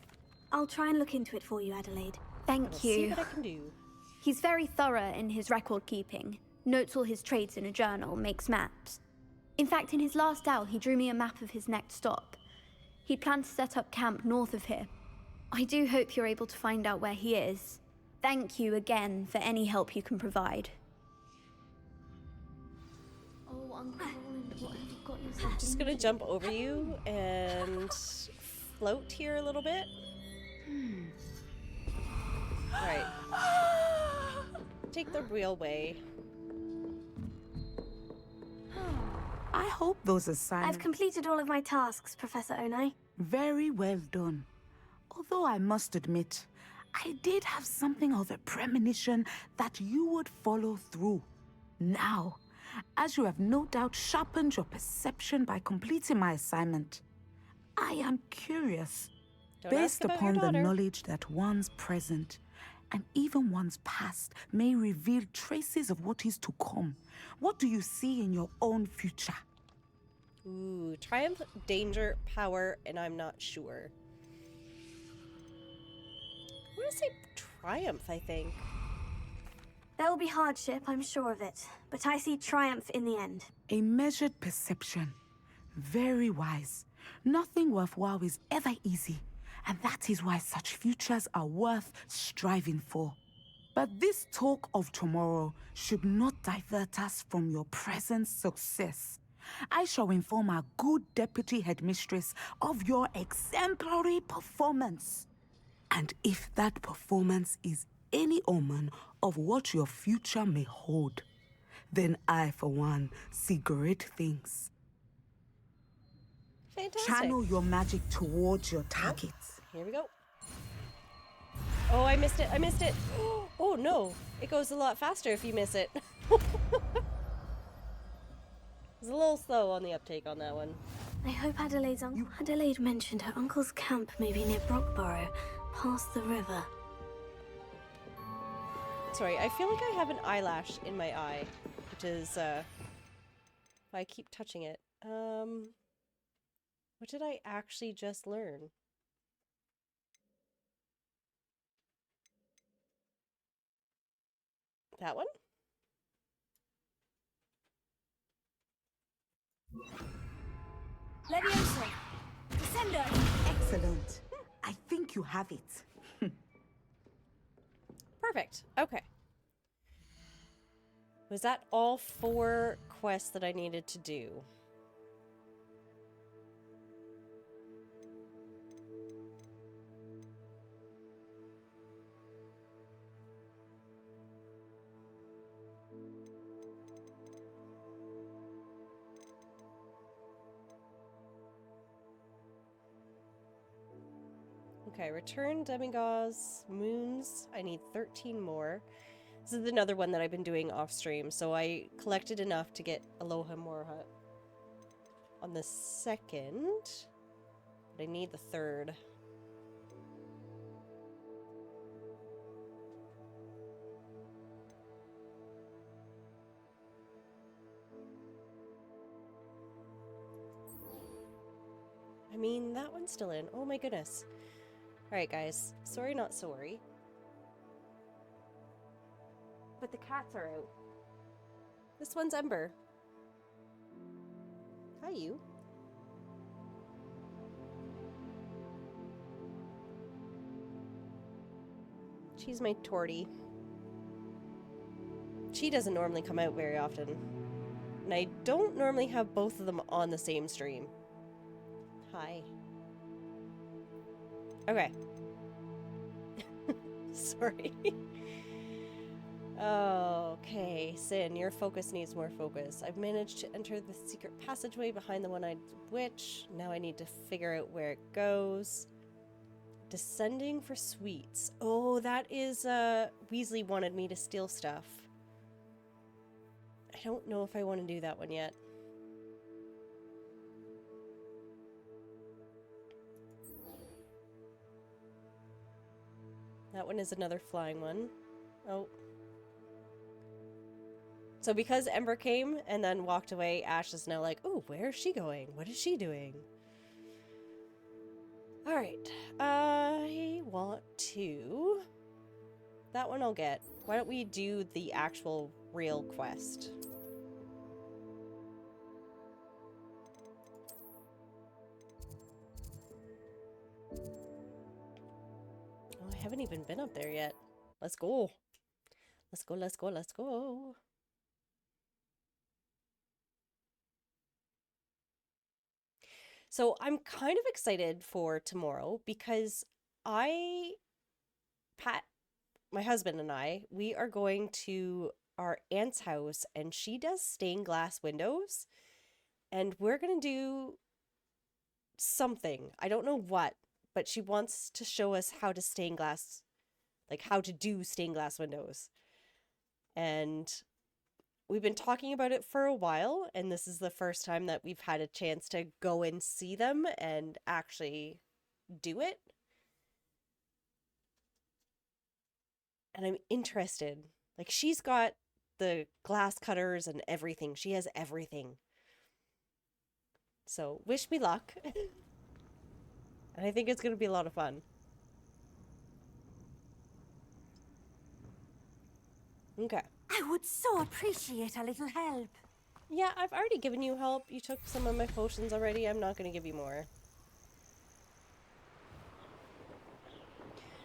I'll try and look into it for you, Adelaide. Thank you. See what I can do. He's very thorough in his record keeping, notes all his trades in a journal, makes maps. In fact, in his last owl, he drew me a map of his next stop. He'd planned to set up camp north of here. I do hope you're able to find out where he is. Thank you again for any help you can provide. Oh, Uncle Roland, what have you got yourself? I'm just gonna jump over you and float here a little bit. Right. Take the real way. I hope those assignments... I've completed all of my tasks, Professor Onai. Very well done. Although I must admit, I did have something of a premonition that you would follow through. Now, as you have no doubt sharpened your perception by completing my assignment, I am curious, Don't ask based about upon your the daughter. knowledge that one's present and even one's past may reveal traces of what is to come. What do you see in your own future? Ooh, triumph, danger, power, and I'm not sure. I'm gonna say triumph, I think. There will be hardship, I'm sure of it, but I see triumph in the end. A measured perception. Very wise. Nothing worthwhile is ever easy, and that is why such futures are worth striving for. But this talk of tomorrow should not divert us from your present success. I shall inform our good deputy headmistress of your exemplary performance. And if that performance is any omen of what your future may hold, then I, for one, see great things. Fantastic. Channel your magic towards your targets. Here we go. Oh, I missed it. I missed it. Oh, no. It goes a lot faster if you miss it. It's a little slow on the uptake on that one. I hope Adelaide's uncle... Adelaide mentioned her uncle's camp may be near Brockborough, past the river. Sorry, I feel like I have an eyelash in my eye, which is, I keep touching it. What did I actually just learn? That one? Leviosa! Descendo! Excellent. I think you have it. Perfect. Okay. Was that all 4 quests that I needed to do? Okay, return demigods, moons. I need 13 more. This is another one that I've been doing off stream, so I collected enough to get Aloha Morha on the 2nd, but I need the 3rd. I mean, that one's still in. Oh my goodness. Alright guys, sorry not sorry. But the cats are out. This one's Ember. Hi, you. She's my tortie. She doesn't normally come out very often. And I don't normally have both of them on the same stream. Hi. Okay. Sorry. Okay, Sin, your focus needs more focus. I've managed to enter the secret passageway behind the one-eyed witch. Now I need to figure out where it goes. Descending for sweets. Oh, that is, Weasley wanted me to steal stuff. I don't know if I want to do that one yet. That one is another flying one. Oh. So because Ember came and then walked away, Ash is now like, oh, where is she going? What is she doing? Alright. I want to... That one I'll get. Why don't we do the actual real quest? haven't even been up there yet. Let's go. Let's go, let's go, let's go. So I'm kind of excited for tomorrow because Pat, my husband and I, we are going to our aunt's house and she does stained glass windows. And we're going to do something. I don't know what, but she wants to show us how to stained glass, like how to do stained glass windows. And we've been talking about it for a while, and this is the first time that we've had a chance to go and see them and actually do it. And I'm interested. Like, she's got the glass cutters and everything. She has everything. So, wish me luck. And I think it's going to be a lot of fun. Okay. I would so appreciate a little help. Yeah, I've already given you help. You took some of my potions already. I'm not going to give you more.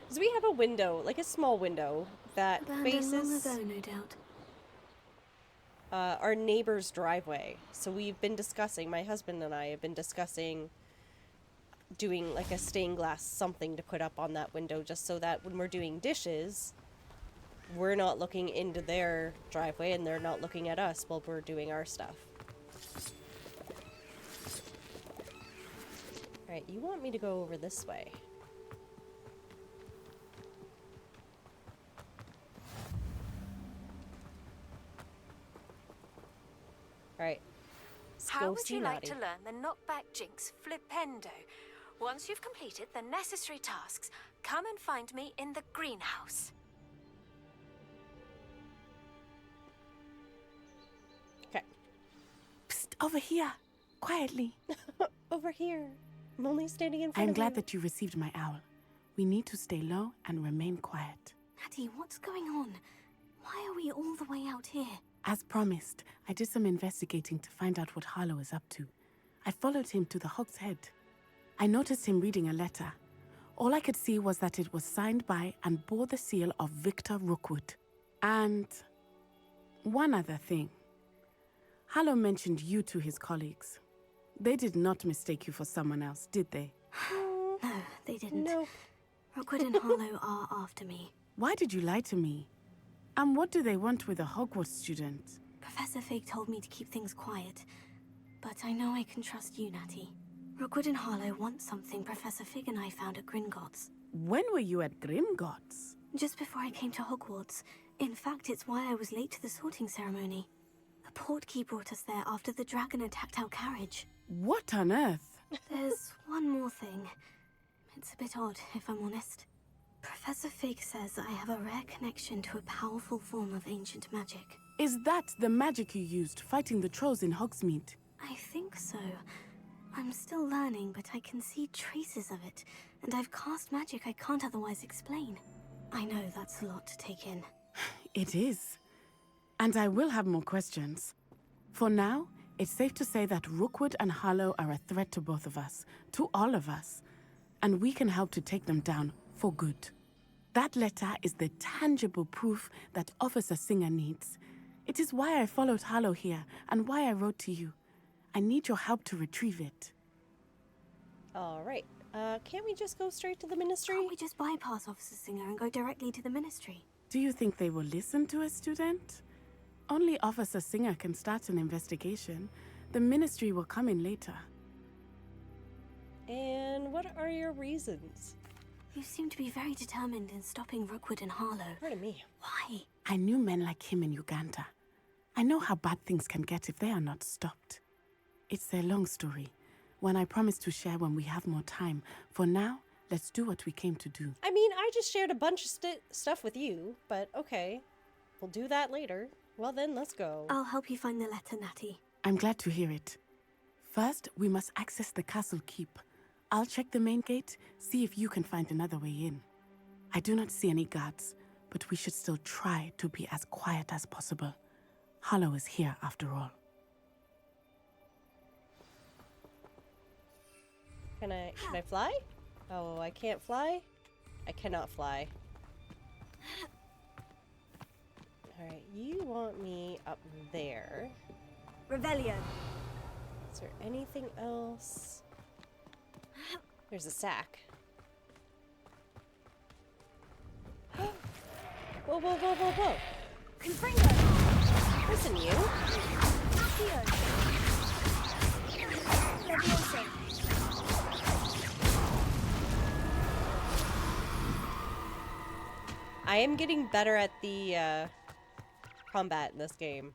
Because we have a window, like a small window, that Abandoned faces long ago, no doubt. our neighbor's driveway. So we've been discussing, my husband and I have been discussing doing like a stained glass something to put up on that window just so that when we're doing dishes, we're not looking into their driveway and they're not looking at us while we're doing our stuff. Alright, you want me to go over this way. Alright. How would you like to learn the knockback jinx flipendo? Once you've completed the necessary tasks, come and find me in the greenhouse. Okay. Psst, over here. Quietly. Over here. I'm only standing in front I'm of glad you. that you received my owl. We need to stay low and remain quiet. Natty, what's going on? Why are we all the way out here? As promised, I did some investigating to find out what Harlow is up to. I followed him to the Hog's Head. I noticed him reading a letter. All I could see was that it was signed by and bore the seal of Victor Rookwood. And one other thing. Harlow mentioned you to his colleagues. They did not mistake you for someone else, did they? No, they didn't. No. Rookwood and Harlow are after me. Why did you lie to me? And what do they want with a Hogwarts student? Professor Fig told me to keep things quiet, but I know I can trust you, Natty. Rookwood and Harlow want something Professor Fig and I found at Gringotts. When were you at Gringotts? Just before I came to Hogwarts. In fact, it's why I was late to the sorting ceremony. The portkey brought us there after the dragon attacked our carriage. What on earth? There's one more thing. It's a bit odd, if I'm honest. Professor Fig says I have a rare connection to a powerful form of ancient magic. Is that the magic you used fighting the trolls in Hogsmeade? I think so. I'm still learning, but I can see traces of it, and I've cast magic I can't otherwise explain. I know that's a lot to take in. It is. And I will have more questions. For now, it's safe to say that Rookwood and Harlow are a threat to both of us, to all of us. And we can help to take them down for good. That letter is the tangible proof that Officer Singer needs. It is why I followed Harlow here and why I wrote to you. I need your help to retrieve it. Alright. Can't we just go straight to the ministry? Can't we just bypass Officer Singer and go directly to the ministry? Do you think they will listen to a student? Only Officer Singer can start an investigation. The ministry will come in later. And what are your reasons? You seem to be very determined in stopping Rookwood and Harlow. Pardon me. Why? I knew men like him in Uganda. I know how bad things can get if they are not stopped. It's a long story, one I promise to share when we have more time. For now, let's do what we came to do. I mean, I just shared a bunch of stuff with you, but okay. We'll do that later. Well then, let's go. I'll help you find the letter, Natty. I'm glad to hear it. First, we must access the castle keep. I'll check the main gate, see if you can find another way in. I do not see any guards, but we should still try to be as quiet as possible. Harlow is here after all. Can I fly? Oh, I can't fly? I cannot fly. Alright, you want me up there. Revelio. Is there anything else? There's a sack. Whoa, whoa, whoa, whoa, whoa. Confringo. Listen, you. Accio. Levioso. I am getting better at the combat in this game.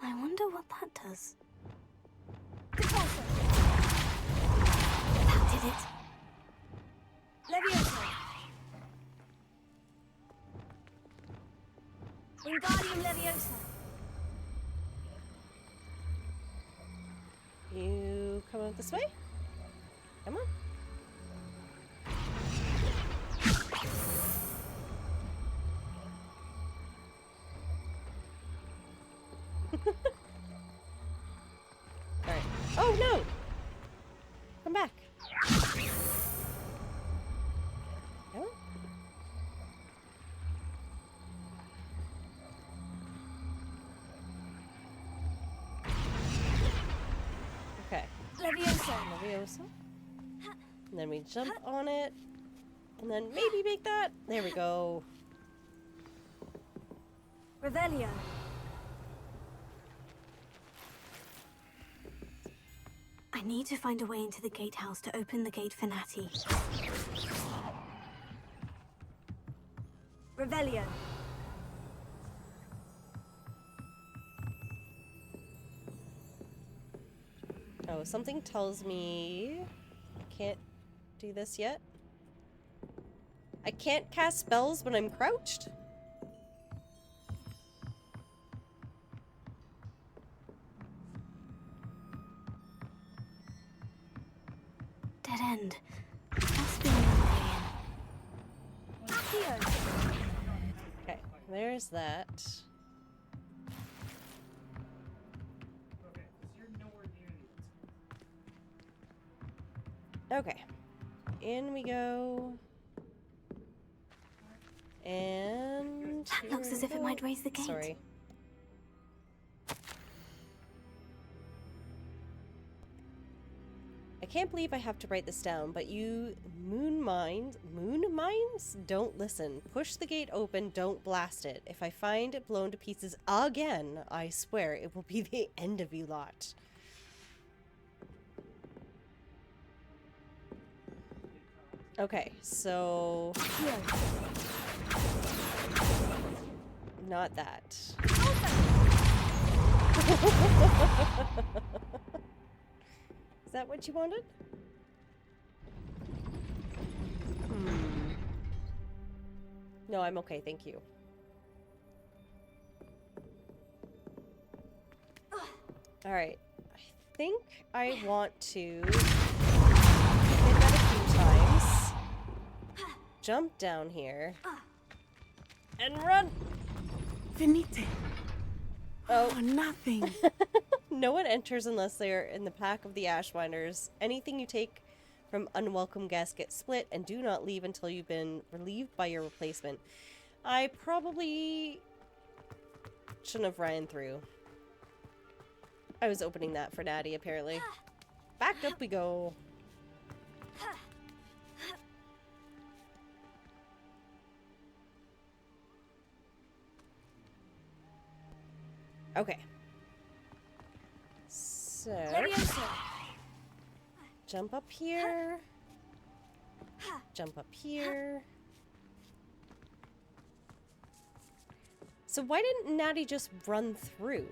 I wonder what that does. That did it. Levioso. Wingardium Leviosa. You come out this way? Come on. Alright. Oh no! Come back. Come on. Okay. Levioso. Leviosa. And then we jump on it. And then maybe make that. There we go. Revelio. I need to find a way into the gatehouse to open the gate for Natty. Revelio. Oh, something tells me I can't do this yet. I can't cast spells when I'm crouched? Dead end. Must be another way in. Accio. Okay, there's that. Okay, in we go. And That looks as if it might raise the gate. Sorry. I can't believe I have to write this down, but you moon mines don't listen. Push the gate open, don't blast it. If I find it blown to pieces again, I swear it will be the end of you lot. Okay, so not that. Is that what you wanted? No, I'm okay, thank you. Alright. I think I want to hit that a few times. Jump down here. And run! Finite. Oh. Nothing. No one enters unless they are in the pack of the Ashwinders. Anything you take from unwelcome guests gets split, and do not leave until you've been relieved by your replacement. I probably shouldn't have ran through. I was opening that for Natty, apparently. Back up we go. Okay. So, jump up here. Jump up here. So why didn't Natty just run through?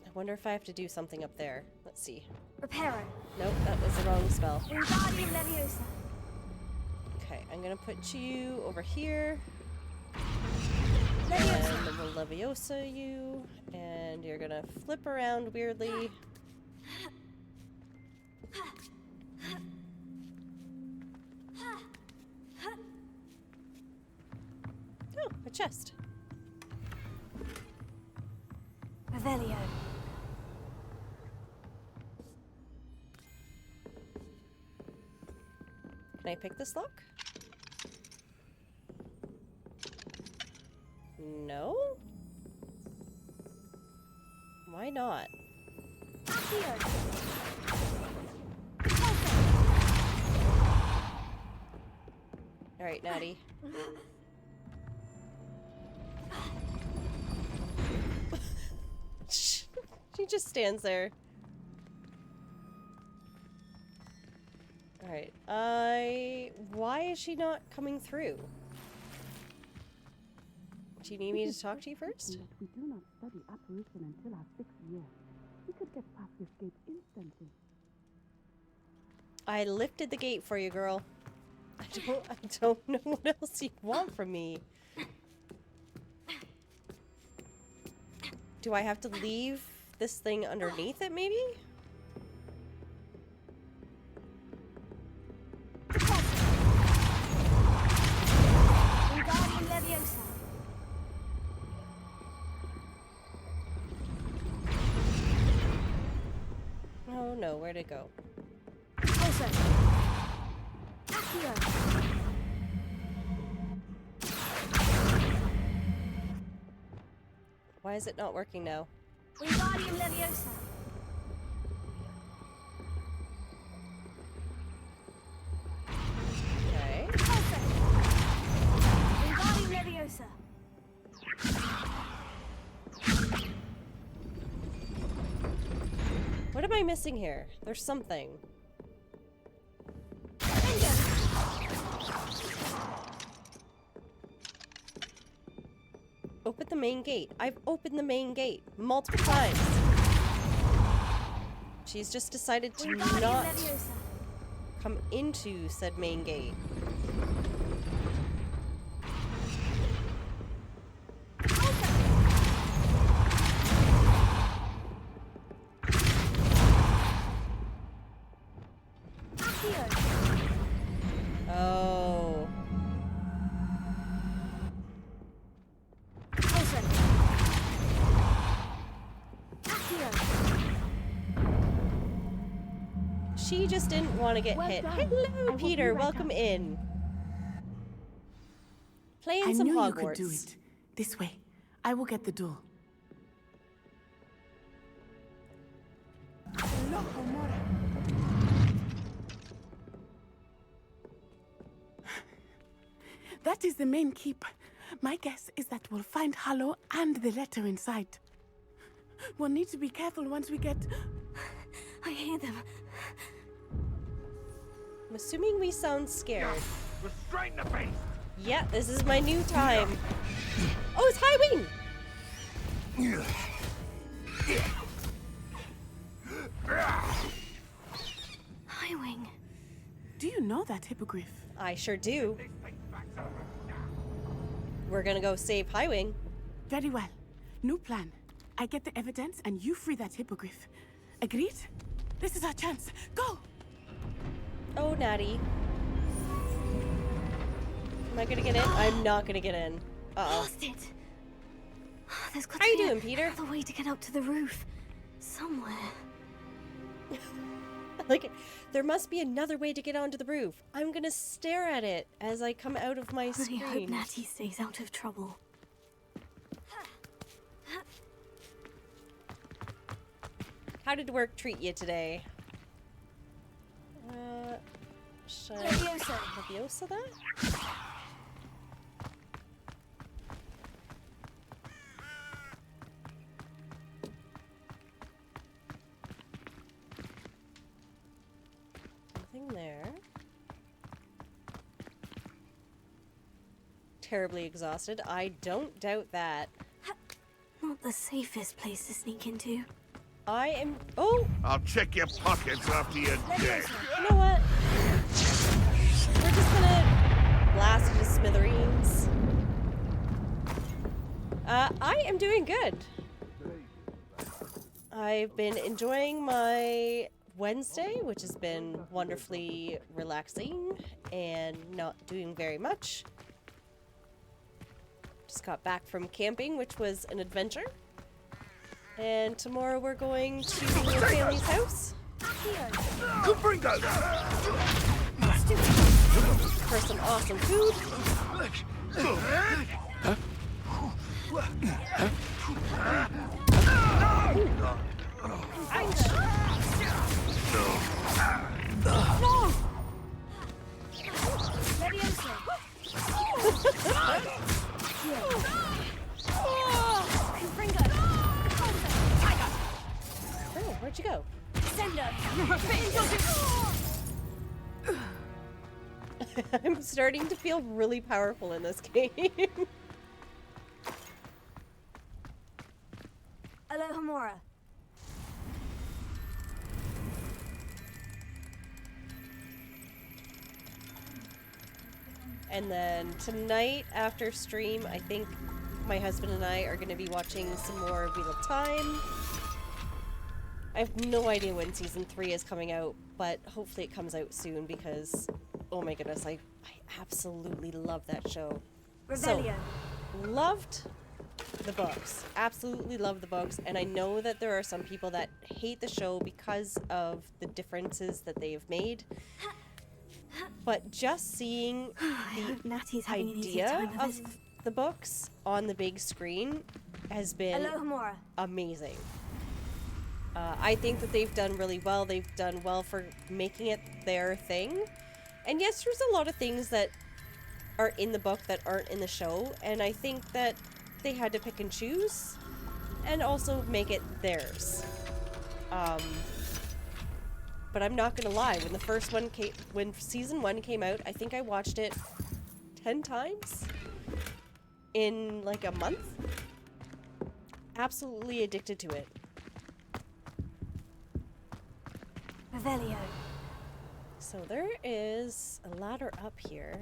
I wonder if I have to do something up there. Let's see. Reparo. Nope, that was the wrong spell. Wingardium Leviosa. Okay, I'm gonna put you over here. Leviosa. And then we'll Leviosa you. And you're gonna flip around weirdly. Can I pick this lock? No? Why not? Alright, Natty. She just stands there. Alright, why is she not coming through? Do you need me to talk to you first? We do not study apparition until our 6th year. We could get past this gate instantly. I lifted the gate for you, girl. I don't know what else you want from me. Do I have to leave this thing underneath it, maybe? Wingardium Leviosa. Oh no, where'd it go? Also. Accio. Why is it not working now? Wingardium Leviosa. Okay. Also. Wingardium Leviosa. What am I missing here? There's something. Open the main gate. I've opened the main gate multiple times. She's just decided to Wingardium not Leviosa. come into said main gate. Oh. She just didn't want to get hit. done. Hello, I will be Peter. right Welcome up. in. Playing I some knew Hogwarts. you could do it. This way. I will get the door. That is the main keep. My guess is that we'll find Hallow and the letter inside. We'll need to be careful once we get... I hear them. I'm assuming we sound scared. Restrain the beast! Yeah, this is my new time. Oh, it's High Wing! Highwing. Do you know that hippogriff? I sure do. We're gonna go save High Wing. Very well. New plan. I get the evidence and you free that hippogriff. Agreed? This is our chance. Go! Oh, Natty. Am I gonna get in? I'm not gonna get in. Uh-oh. Lost it. There's got How to you be doing, Peter? another way to get up to the roof. Somewhere. Like, there must be another way to get onto the roof. I'm gonna stare at it as I come out of my I hope screen. Natty stays out of trouble. How did work treat you today? Should I Leviosa. Leviosa that? Nothing there. Terribly exhausted. I don't doubt that. Not the safest place to sneak into. I am. Oh! I'll check your pockets after you're dead. You know what? We're just gonna blast it to smithereens. I am doing good. I've been enjoying my Wednesday, which has been wonderfully relaxing and not doing very much. Just got back from camping, which was an adventure. And tomorrow we're going to a family's house. Good bringo! for some awesome food. Oh, where'd you go? I'm starting to feel really powerful in this game. Alohomora. And then tonight after stream, I think my husband and I are going to be watching some more Wheel of Time. I have no idea when season 3 is coming out, but hopefully it comes out soon because, oh my goodness, I absolutely love that show. Rebellion. So, loved the books. Absolutely love the books, and I know that there are some people that hate the show because of the differences that they have made. But just seeing the idea of the books on the big screen has been amazing. I think that they've done really well. They've done well for making it their thing. And yes, there's a lot of things that are in the book that aren't in the show, and I think that they had to pick and choose and also make it theirs. But I'm not gonna lie, when the first one came, when season 1 came out, I think I watched it 10 times in like a month. Absolutely addicted to it. Revelio. So there is a ladder up here.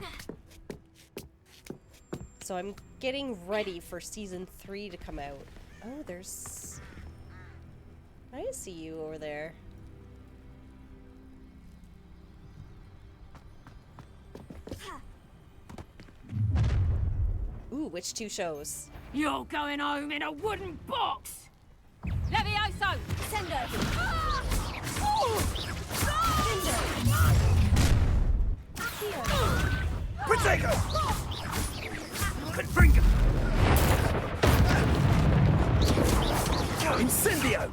So I'm getting ready for season 3 to come out. Oh, there's... I see you over there. Ooh, which 2 shows? You're going home in a wooden box! Levioso! Sendo. Protego! Confringo! Incendio!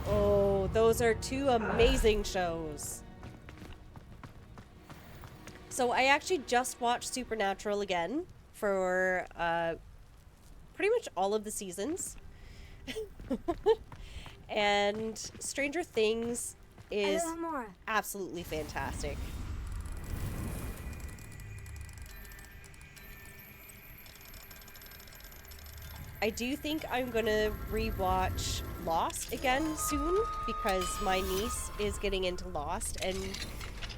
Oh, those are 2 amazing shows. So I actually just watched Supernatural again for pretty much all of the seasons. And Stranger Things is absolutely fantastic. I do think I'm gonna rewatch Lost again soon because my niece is getting into Lost and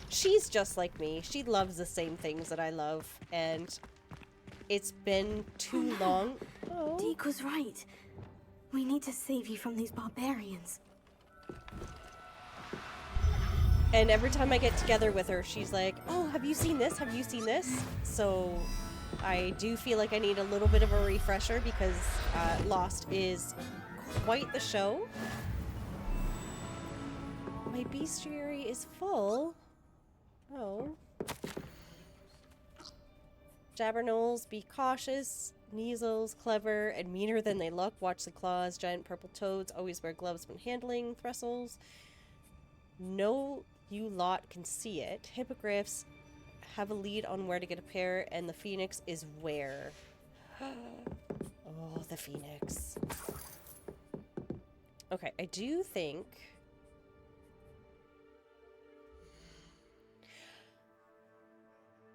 she's just like me. She loves the same things that I love, and it's been too long. Oh. Deke was right. We need to save you from these barbarians. And every time I get together with her, she's like, oh, have you seen this? Have you seen this? So I do feel like I need a little bit of a refresher because Lost is quite the show. My bestiary is full. Oh. Jabberknolls, be cautious. Measles, clever, and meaner than they look. Watch the claws. Giant purple toads. Always wear gloves when handling Threstles. No, you lot can see it. Hippogriffs have a lead on where to get a pair, and the phoenix is where. Oh, the phoenix. Okay, I do think...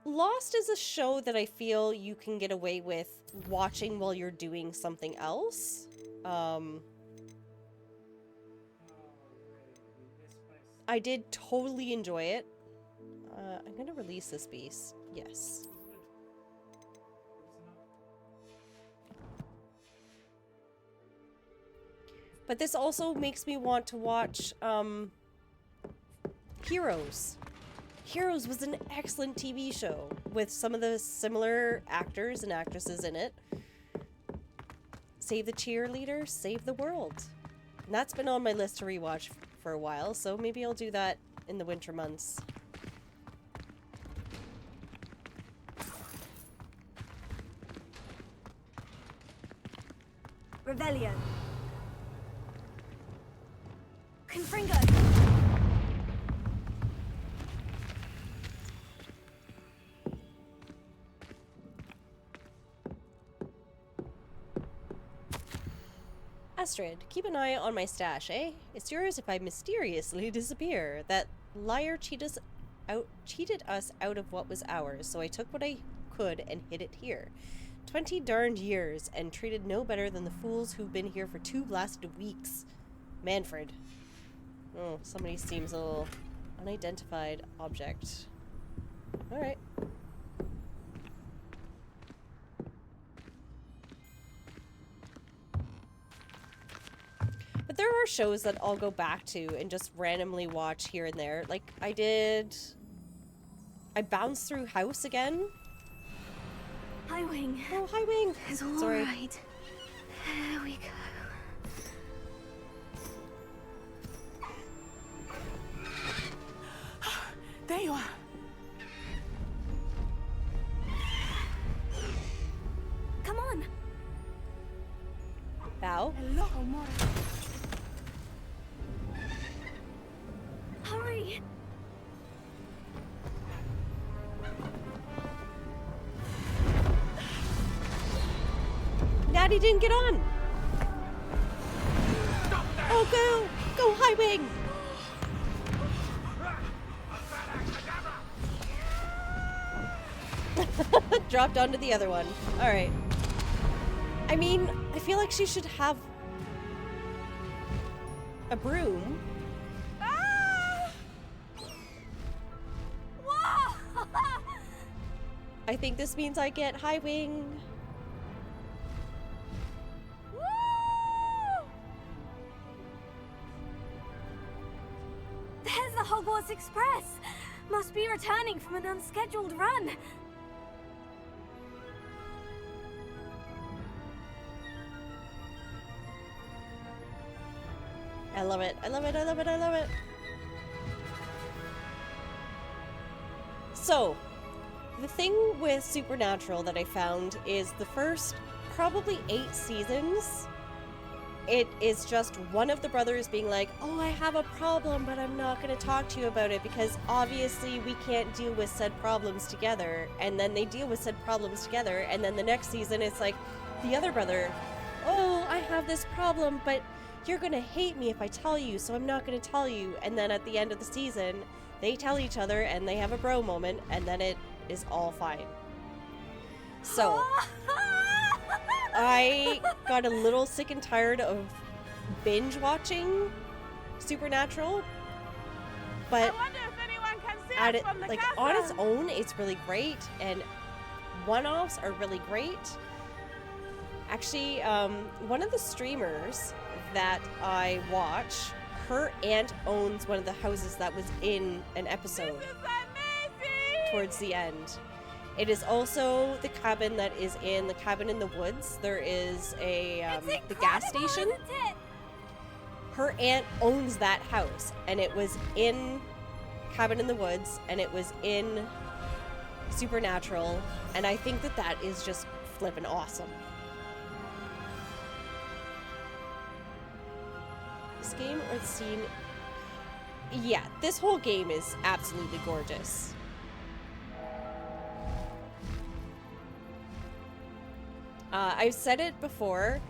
Lost is a show that I feel you can get away with watching while you're doing something else. I did totally enjoy it. I'm gonna release this beast. Yes. But this also makes me want to watch Heroes. Heroes was an excellent TV show with some of the similar actors and actresses in it. save the cheerleader, save the world. And that's been on my list to rewatch for a while, so maybe I'll do that in the winter months. Revelio. Confringo. Astrid, keep an eye on my stash, eh? It's yours if I mysteriously disappear. That liar cheated us out of what was ours, so I took what I could and hid it here. 20 darned years, and treated no better than the fools who've been here for 2 blasted weeks. Manfred. Oh, somebody seems a little unidentified object. Alright. But there are shows that I'll go back to and just randomly watch here and there. Like, I bounced through House again. Hi, Wing. Oh, hi, Wing. It's all Sorry. right. There we go. There you are. Come on. Bow. Hello, Mora. Hurry. Natty didn't get on. Oh, go! Go, High Wing! Dropped onto the other one. Alright. I mean, I feel like she should have a broom. Whoa! I think this means I get High Wing. There's the Hogwarts Express. Must be returning from an unscheduled run. I love it. I love it. I love it. I love it. So, the thing with Supernatural that I found is the first probably 8 seasons, it is just one of the brothers being like, oh, I have a problem, but I'm not going to talk to you about it because obviously we can't deal with said problems together. And then they deal with said problems together. And then the next season, it's like the other brother, oh, I have this problem, but you're going to hate me if I tell you, so I'm not going to tell you. And then at the end of the season, they tell each other and they have a bro moment, and then it is all fine. So, I got a little sick and tired of binge watching Supernatural, but at it, like on its own, it's really great, and one-offs are really great. Actually, one of the streamers that I watch, her aunt owns one of the houses that was in an episode towards the end. It is also the cabin that is in the cabin in the woods. There is a the gas station. Her aunt owns that house, and it was in Cabin in the Woods, and it was in Supernatural, and I think that that is just flippin' awesome. This game or the scene? Yeah, this whole game is absolutely gorgeous. I've said it before,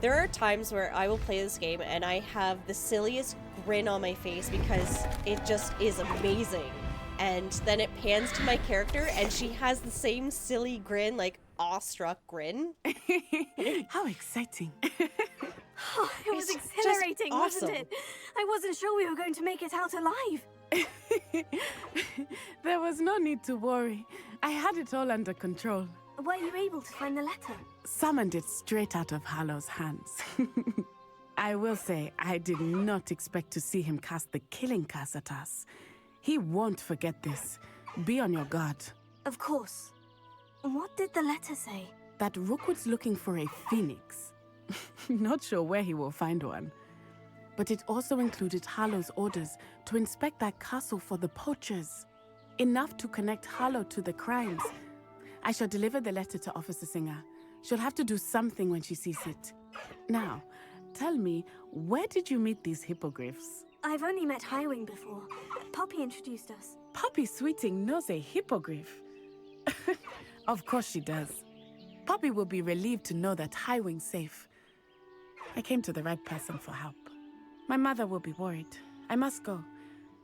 there are times where I will play this game and I have the silliest grin on my face because it just is amazing. And then it pans to my character and she has the same silly grin, like awestruck grin. How exciting. Oh, it was It's just exhilarating, awesome. wasn't it? I wasn't sure we were going to make it out alive. There was no need to worry. I had it all under control. Were you able to find the letter? Summoned it straight out of Hallow's hands. I will say, I did not expect to see him cast the killing curse at us. He won't forget this. Be on your guard. Of course. What did the letter say? That Rookwood's looking for a phoenix. Not sure where he will find one. But it also included Harlow's orders to inspect that castle for the poachers. Enough to connect Harlow to the crimes. I shall deliver the letter to Officer Singer. She'll have to do something when she sees it. Now, tell me, where did you meet these hippogriffs? I've only met Highwing before. Poppy introduced us. Poppy Sweeting knows a hippogriff. Of course she does. Poppy will be relieved to know that Highwing's safe. I came to the right person for help. My mother will be worried. I must go.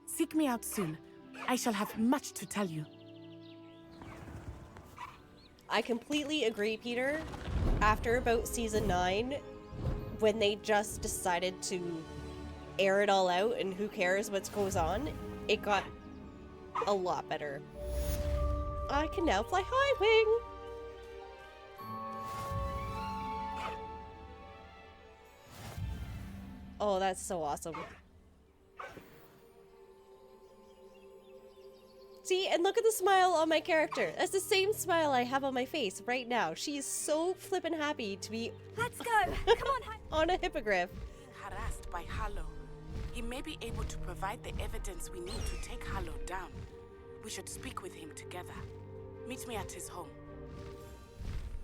Seek me out soon. I shall have much to tell you. I completely agree, Peter. After about season 9, when they just decided to air it all out and who cares what goes on, it got a lot better. I can now fly high wing! Oh, that's so awesome. See, and look at the smile on my character. That's the same smile I have on my face right now. She is so flippin' happy to be Let's go! Come on, on a hippogriff. Harassed by Harlow. He may be able to provide the evidence we need to take Harlow down. We should speak with him together. Meet me at his home.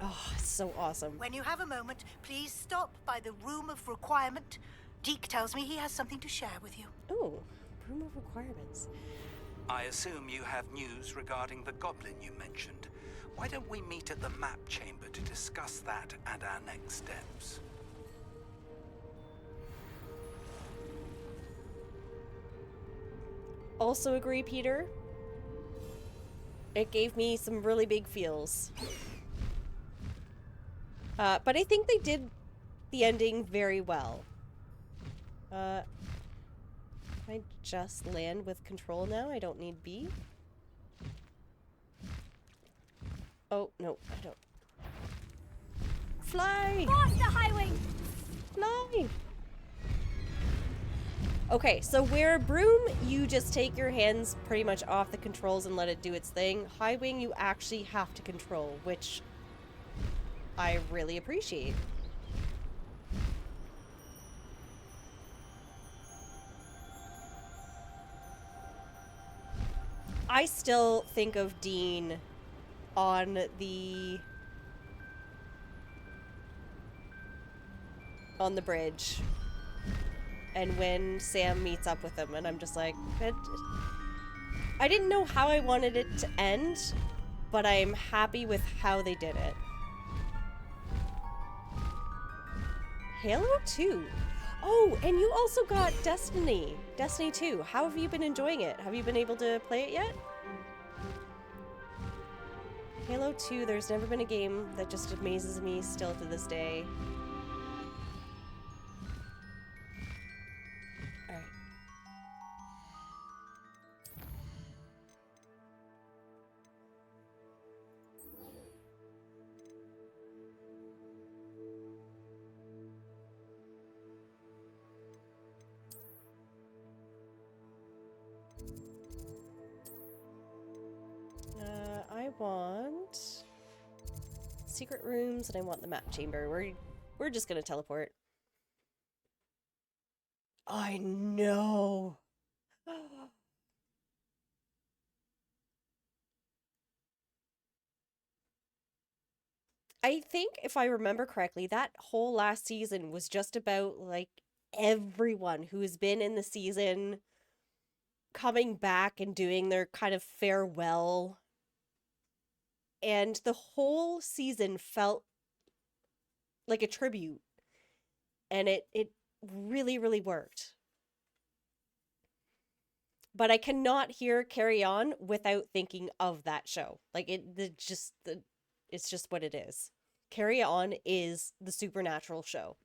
Oh, it's so awesome. When you have a moment, please stop by the Room of Requirement. Deke tells me he has something to share with you. Oh, room of requirements. I assume you have news regarding the goblin you mentioned. Why don't we meet at the map chamber to discuss that and our next steps? Also agree, Peter. It gave me some really big feels. But I think they did the ending very well. Can I just land with control now? I don't need B. Oh, no, I don't. Fly! Faster, Highwing! Fly! Okay, so where Broom, you just take your hands pretty much off the controls and let it do its thing. High Wing, you actually have to control, which I really appreciate. I still think of Dean on the bridge. And when Sam meets up with him, and I'm just like, I didn't know how I wanted it to end, but I'm happy with how they did it. Halo 2. Oh, and you also got Destiny 2. How have you been enjoying it? Have you been able to play it yet? Halo 2, there's never been a game that just amazes me still to this day. Alright. I want secret rooms and I want the map chamber. We're just gonna teleport. I know. I think if I remember correctly, that whole last season was just about like everyone who has been in the season coming back and doing their kind of farewell. And the whole season felt like a tribute. And it really, really worked. But I cannot hear Carry On without thinking of that show. Like, it's just what it is. Carry On is the Supernatural show.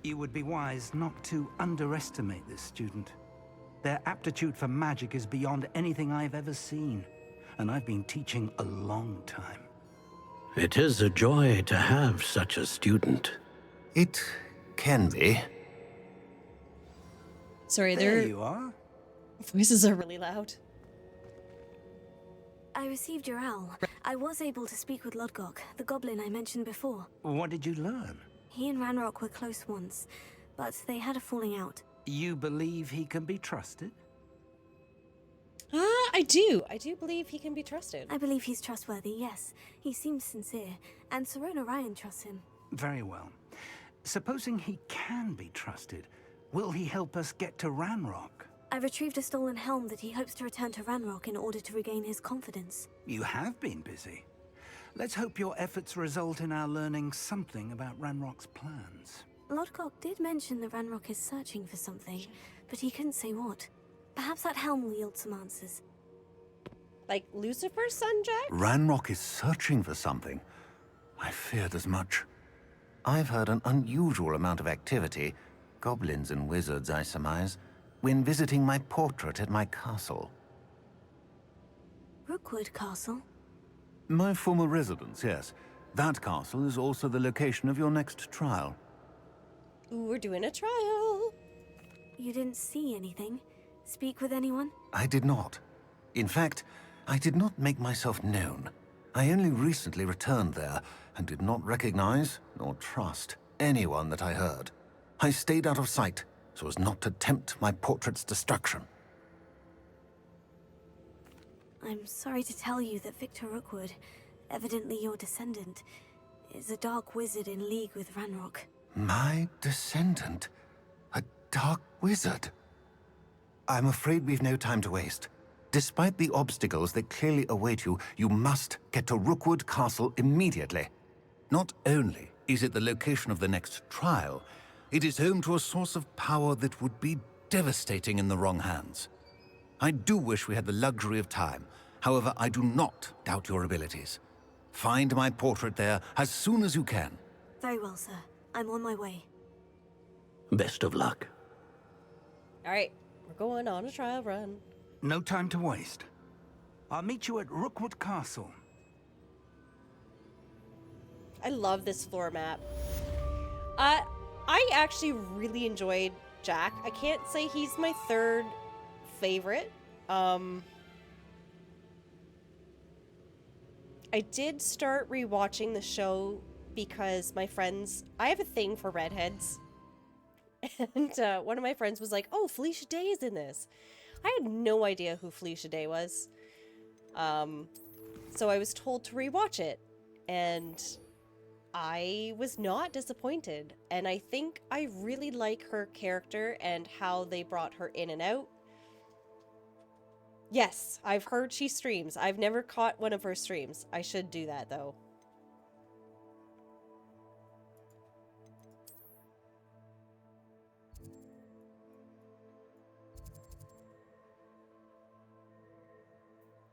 You would be wise not to underestimate this student. Their aptitude for magic is beyond anything I've ever seen, and I've been teaching a long time. It is a joy to have such a student. It can be. Sorry, There their you are. voices are really loud. I received your owl. I was able to speak with Lodgok, the goblin I mentioned before. What did you learn? He and Ranrock were close once, but they had a falling out. You believe he can be trusted? I do. I do believe he can be trusted. I believe he's trustworthy, yes. He seems sincere, and Serona Ryan trusts him. Very well. Supposing he can be trusted, will he help us get to Ranrock? I retrieved a stolen helm that he hopes to return to Ranrock in order to regain his confidence. You have been busy. Let's hope your efforts result in our learning something about Ranrock's plans. Lodgok did mention that Ranrock is searching for something, but he couldn't say what. Perhaps that helm will yield some answers. Like Lucifer's son, Jack? Ranrock is searching for something. I feared as much. I've heard an unusual amount of activity, goblins and wizards, I surmise, when visiting my portrait at my castle. Rookwood Castle? My former residence, yes. That castle is also the location of your next trial. Ooh, we're doing a trial. You didn't see anything? Speak with anyone? I did not. In fact, I did not make myself known. I only recently returned there and did not recognize nor trust anyone that I heard. I stayed out of sight so as not to tempt my portrait's destruction. I'm sorry to tell you that Victor Rookwood, evidently your descendant, is a dark wizard in league with Ranrock. My descendant? A dark wizard? I'm afraid we've no time to waste. Despite the obstacles that clearly await you, you must get to Rookwood Castle immediately. Not only is it the location of the next trial, it is home to a source of power that would be devastating in the wrong hands. I do wish we had the luxury of time. However, I do not doubt your abilities. Find my portrait there as soon as you can. Very well, sir. I'm on my way. Best of luck. All right, we're going on a trial run. No time to waste. I'll meet you at Rookwood Castle. I love this floor map. I actually really enjoyed Jack. I can't say he's my third favorite. I did start rewatching the show because my friends, I have a thing for redheads. And one of my friends was like, oh, Felicia Day is in this. I had no idea who Felicia Day was. So I was told to rewatch it. And I was not disappointed. And I think I really like her character and how they brought her in and out. Yes, I've heard she streams. I've never caught one of her streams. I should do that, though.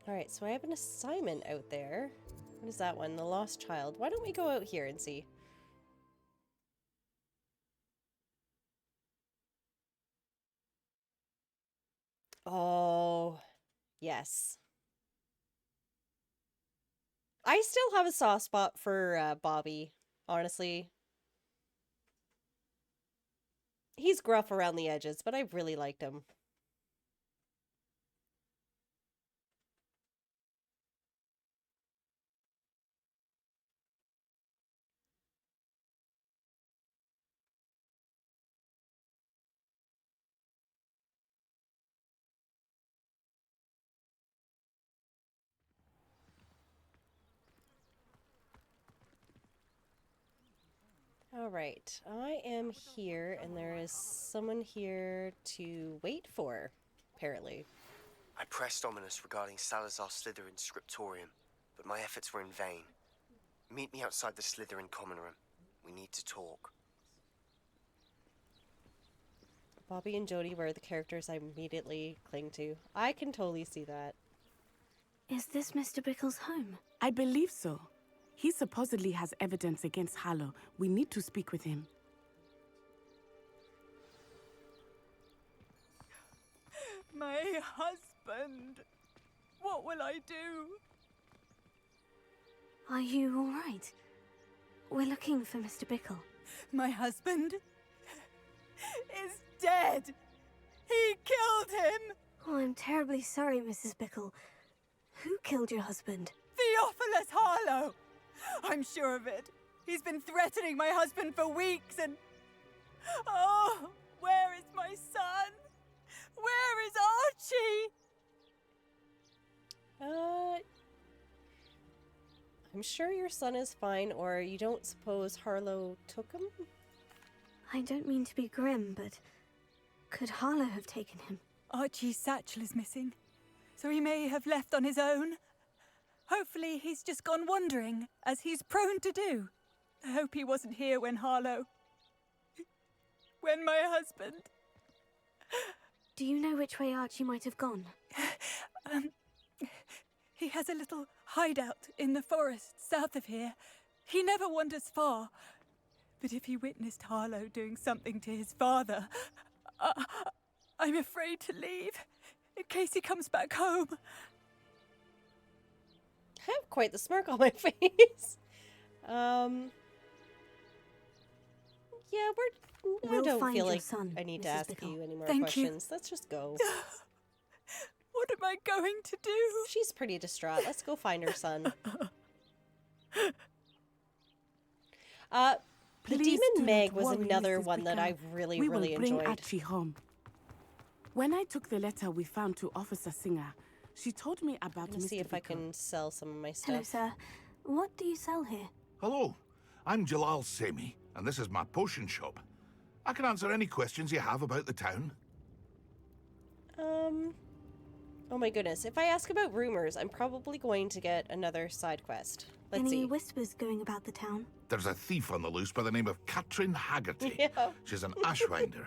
Alright, so I have an assignment out there. What is that one? The Lost Child. Why don't we go out here and see? Oh, yes. I still have a soft spot for Bobby, honestly. He's gruff around the edges, but I really liked him. Alright, I am here, and there is someone here to wait for, apparently. I pressed Ominous regarding Salazar Slytherin's scriptorium, but my efforts were in vain. Meet me outside the Slytherin common room. We need to talk. Bobby and Jody were the characters I immediately cling to. I can totally see that. Is this Mr. Bickle's home? I believe so. He supposedly has evidence against Harlow. We need to speak with him. My husband. What will I do? Are you all right? We're looking for Mr. Bickle. My husband is dead. He killed him. Oh, I'm terribly sorry, Mrs. Bickle. Who killed your husband? Theophilus Harlow. I'm sure of it. He's been threatening my husband for weeks and... Oh, where is my son? Where is Archie? I'm sure your son is fine, or you don't suppose Harlow took him? I don't mean to be grim, but could Harlow have taken him? Archie's satchel is missing, so he may have left on his own. Hopefully he's just gone wandering, as he's prone to do. I hope he wasn't here when Harlow... when my husband... Do you know which way Archie might have gone? He has a little hideout in the forest south of here. He never wanders far. But if he witnessed Harlow doing something to his father, I'm afraid to leave, in case he comes back home. I have quite the smirk on my face. Yeah, I We'll don't find feel your like son, I need to Mrs. ask Bickle. you any more Thank you. questions. Let's just go. What am I going to do? She's pretty distraught. Let's go find her son. The Please Demon do Meg not was worry, another Mrs. one that Bickle. I really, We really will bring enjoyed. Archie home. When I took the letter we found to Officer Singer, she told me about I'm gonna Mr. see if I Bickle. can sell some of my Hello, stuff. sir. What do you sell here? Hello, I'm Jalal Semi, and this is my potion shop. I can answer any questions you have about the town. Oh my goodness. If I ask about rumors, I'm probably going to get another side quest. Let's Any see. whispers going about the town? There's a thief on the loose by the name of Katrin Haggerty. Yeah. She's an ashwinder.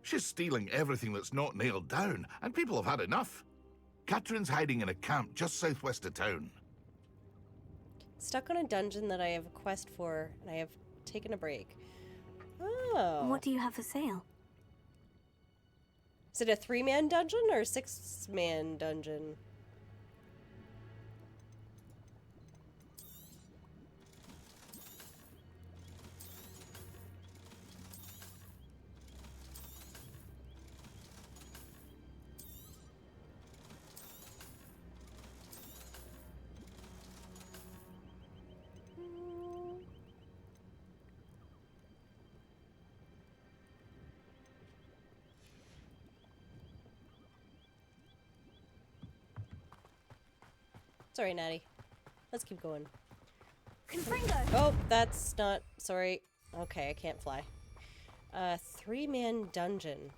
She's stealing everything that's not nailed down, and people have had enough. Katrin's hiding in a camp just southwest of town. Stuck on a dungeon that I have a quest for, and I have taken a break. Oh. What do you have for sale? Is it a 3-man dungeon or a 6-man dungeon? Sorry, Natty. Let's keep going. Oh, that's not... Sorry. Okay, I can't fly. 3-man dungeon.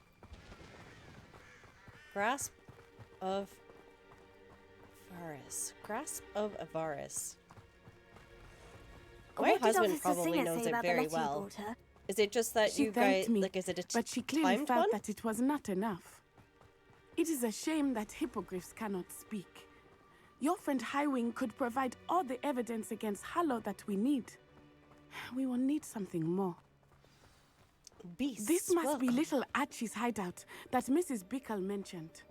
Grasp of Avaris. Grasp of Avaris. My What did husband Officer probably Singer knows say it about the very letter you well. brought her? Is it just that She you thanked guys... me, Like, is it a but she clearly timed felt one? that it was not enough. It is a shame that hippogriffs cannot speak. Your friend Highwing could provide all the evidence against Harlow that we need. We will need something more. Beasts. This must be welcome. little Archie's hideout that Mrs. Bickle mentioned.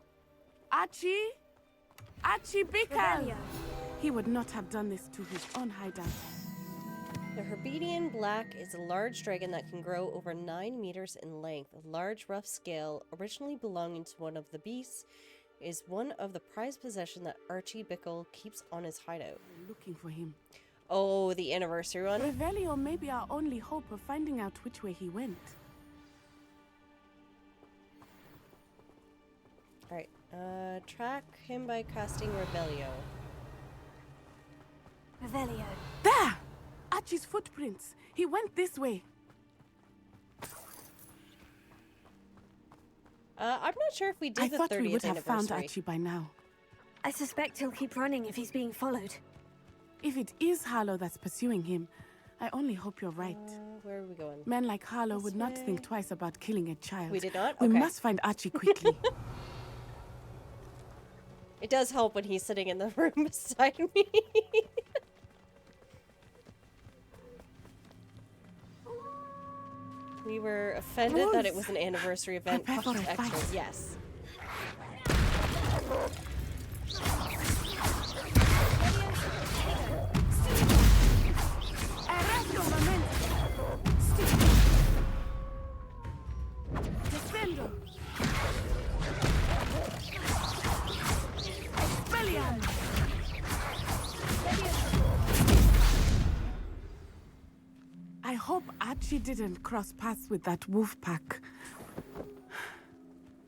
Archie? Archie Bickle! Rebellion. He would not have done this to his own hideout. The Herbedian Black is a large dragon that can grow over 9 meters in length. A large, rough scale, originally belonging to one of the beasts, is one of the prized possession that Archie Bickle keeps on his hideout. We're looking for him. Oh, the anniversary one? Revelio may be our only hope of finding out which way he went. Alright, track him by casting Rebelio. Revelio. There! Archie's footprints. He went this way. I'm not sure if we did I the thought 30th we would have anniversary. found Archie by now. I suspect he'll keep running if he's being followed. If it is Harlow that's pursuing him, I only hope you're right. Where are we going? Men like Harlow This would not way. think twice about killing a child. We did not? We Okay. must find Archie quickly. It does help when he's sitting in the room beside me. We were offended that it was an anniversary event. Prepare for Cost a fight. extras, yes. hope Archie didn't cross paths with that wolf pack.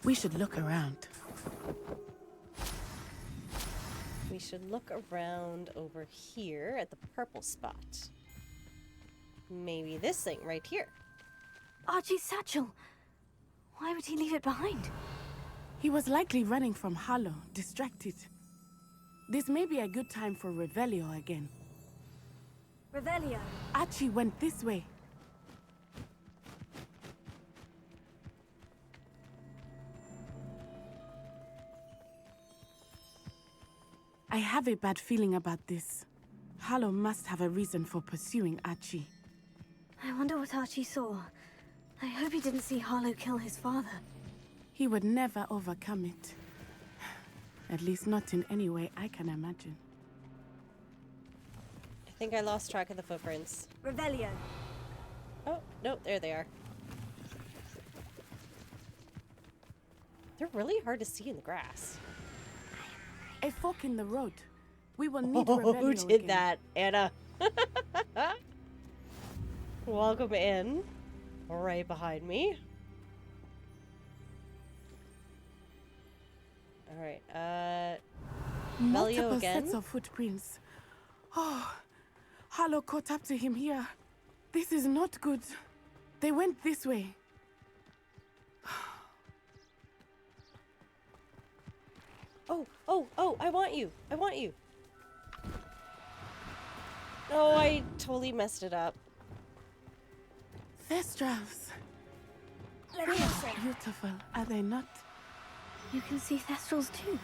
We should look around. We should look around over here at the purple spot. Maybe this thing right here. Archie's satchel. Why would he leave it behind? He was likely running from Harlow, distracted. This may be a good time for Revelio again. Revelio. Archie went this way. I have a bad feeling about this. Harlow must have a reason for pursuing Archie. I wonder what Archie saw. I hope he didn't see Harlow kill his father. He would never overcome it. At least not in any way I can imagine. I think I lost track of the footprints. Revelio. Oh, no, there they are. They're really hard to see in the grass. A fork in the road. We will need Oh, Revelio who did again. that, Anna? Welcome in. Right behind me. Alright, Multiple Velio again? sets of footprints. Oh, Harlow caught up to him here. This is not good. They went this way. Oh, I want you. I want you. Oh, I totally messed it up. Thestrals. Beautiful, are they not? You can see Thestrals too.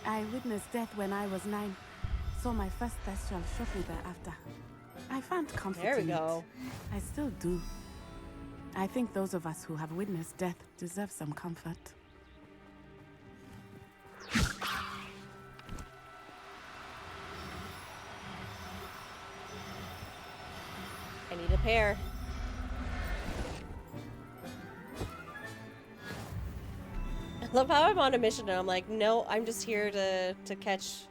I witnessed death when I was 9. Saw my first Thestral shortly thereafter. I found comfort There we in go. it. I still do. I think those of us who have witnessed death deserve some comfort. I need a pair. I love how I'm on a mission and I'm like, no, I'm just here to catch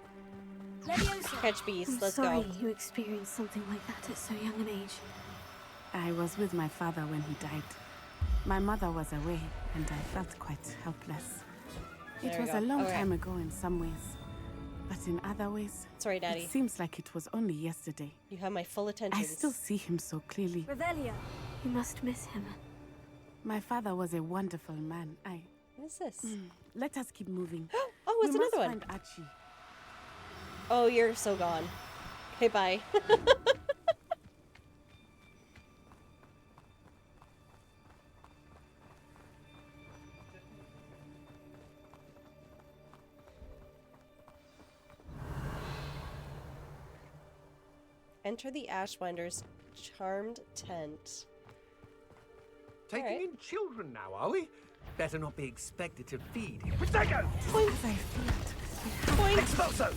beasts. I'm Let's sorry go. you experienced something like that at so young an age. I was with my father when he died. My mother was away, and I felt quite helpless. There It we was go. a long Okay. time ago in some ways, but in other ways, Sorry, Daddy. it seems like it was only yesterday. You have my full attention. I still see him so clearly. Revelio. You must miss him. My father was a wonderful man. What is this? Let us keep moving. Oh, it's we must another one. find Archie. Oh, you're so gone. Okay, bye. Enter the Ashwinder's charmed tent. Taking Alright. in children now, are we? Better not be expected to feed him. Protego! As I feared, Expulso!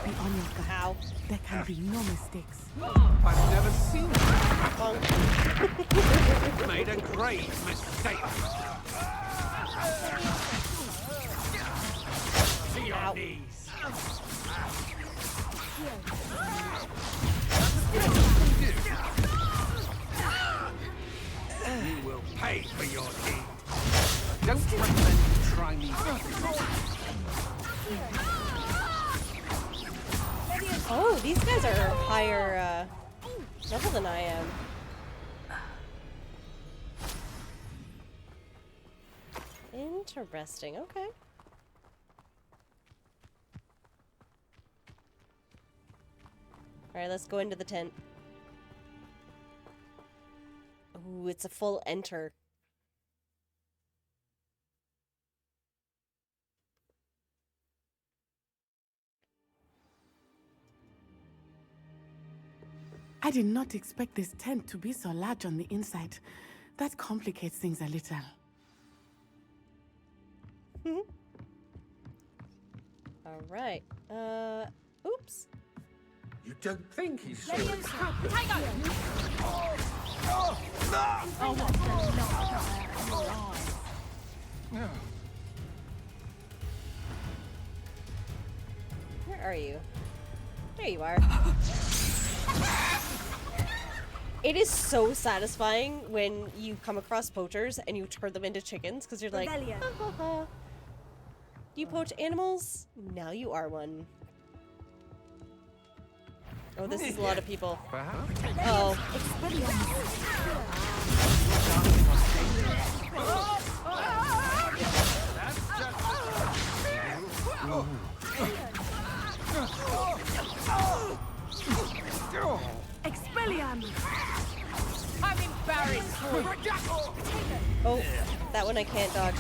be on your guard. Ow. There can be no mistakes. I've never seen Bonk. Made a grave mistake. To your knees. You will pay for your deed. Don't recommend you try me. Oh, these guys are higher level than I am. Interesting. Okay. All right, let's go into the tent. Ooh, it's a full enter. I did not expect this tent to be so large on the inside. That complicates things a little. All right. Oops. You don't think he's so Where are you? There you are. It is so satisfying when you come across poachers and you turn them into chickens because you're like, Rebellion. ha, ha, ha. Do you poach animals? Now you are one. Oh, this is a lot of people. Oh. Expelliarmus! I'm embarrassed. Oh, that one I can't dodge.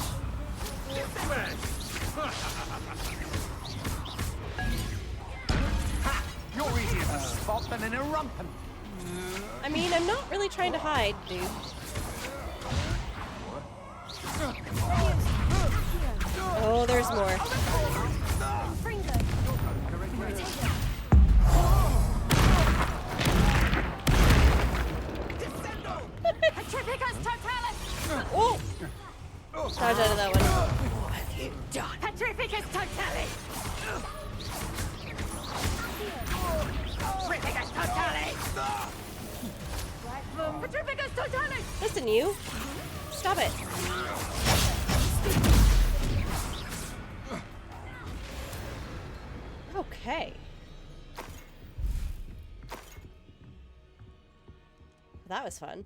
You're easier to spot than in a rumpin. I mean, I'm not really trying to hide, dude. Oh, there's more. Petrificus totalis! Oh! Dodge out of that one. What have you done? Petrificus totalis! Petrificus totalis! Petrificus totalis! Listen, you. Stop it. Okay. That was fun.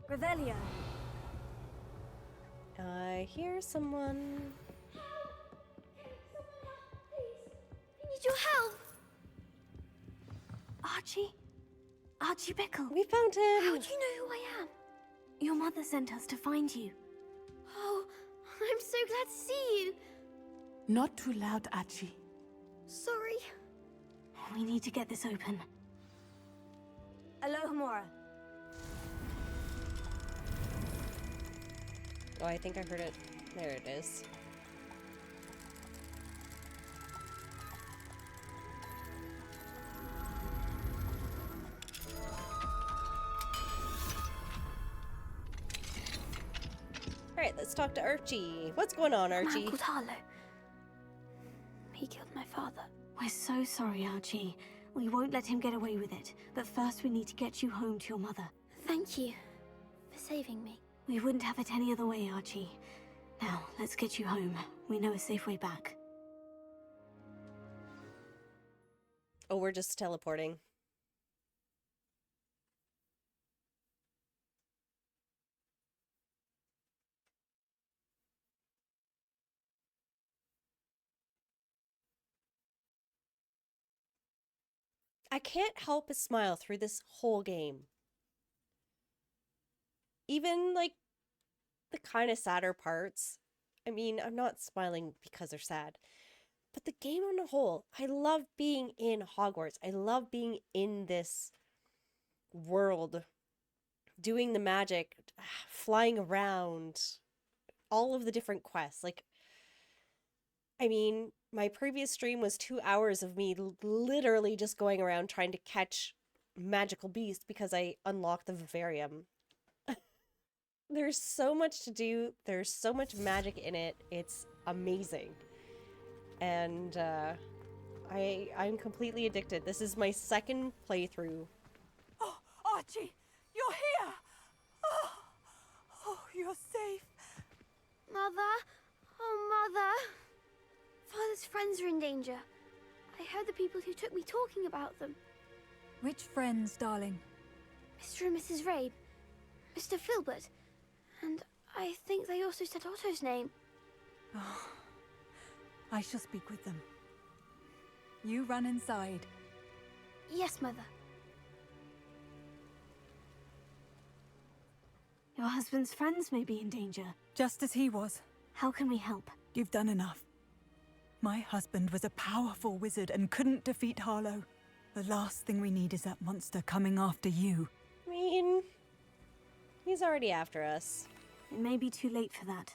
Revelio. I hear someone. Need your help. Archie? Archie Bickle. We found him. How do you know who I am? Your mother sent us to find you. Oh, I'm so glad to see you. Not too loud, Archie. Sorry. We need to get this open. Alohomora. Oh, I think I heard it. There it is. Alright, let's talk to Archie. What's going on, Archie? Man called Harlow. He killed my father. We're so sorry, Archie. We won't let him get away with it. But first we need to get you home to your mother. Thank you for saving me. We wouldn't have it any other way, Archie. Now, let's get you home. We know a safe way back. Oh, we're just teleporting. I can't help but smile through this whole game. Even, like, the kind of sadder parts. I mean, I'm not smiling because they're sad. But the game on the whole, I love being in Hogwarts. I love being in this world. Doing the magic, flying around. All of the different quests. Like, I mean, my previous stream was 2 hours of me literally just going around trying to catch magical beasts because I unlocked the Vivarium. There's so much to do. There's so much magic in it. It's amazing. And I'm completely addicted. This is my second playthrough. Oh, Archie, you're here! Oh, you're safe. Mother? Oh, Mother. Father's friends are in danger. I heard the people who took me talking about them. Which friends, darling? Mr. and Mrs. Rabe. Mr. Filbert. And I think they also said Otto's name. Oh, I shall speak with them. You run inside. Yes, Mother. Your husband's friends may be in danger. Just as he was. How can we help? You've done enough. My husband was a powerful wizard and couldn't defeat Harlow. The last thing we need is that monster coming after you. I mean, he's already after us. It may be too late for that.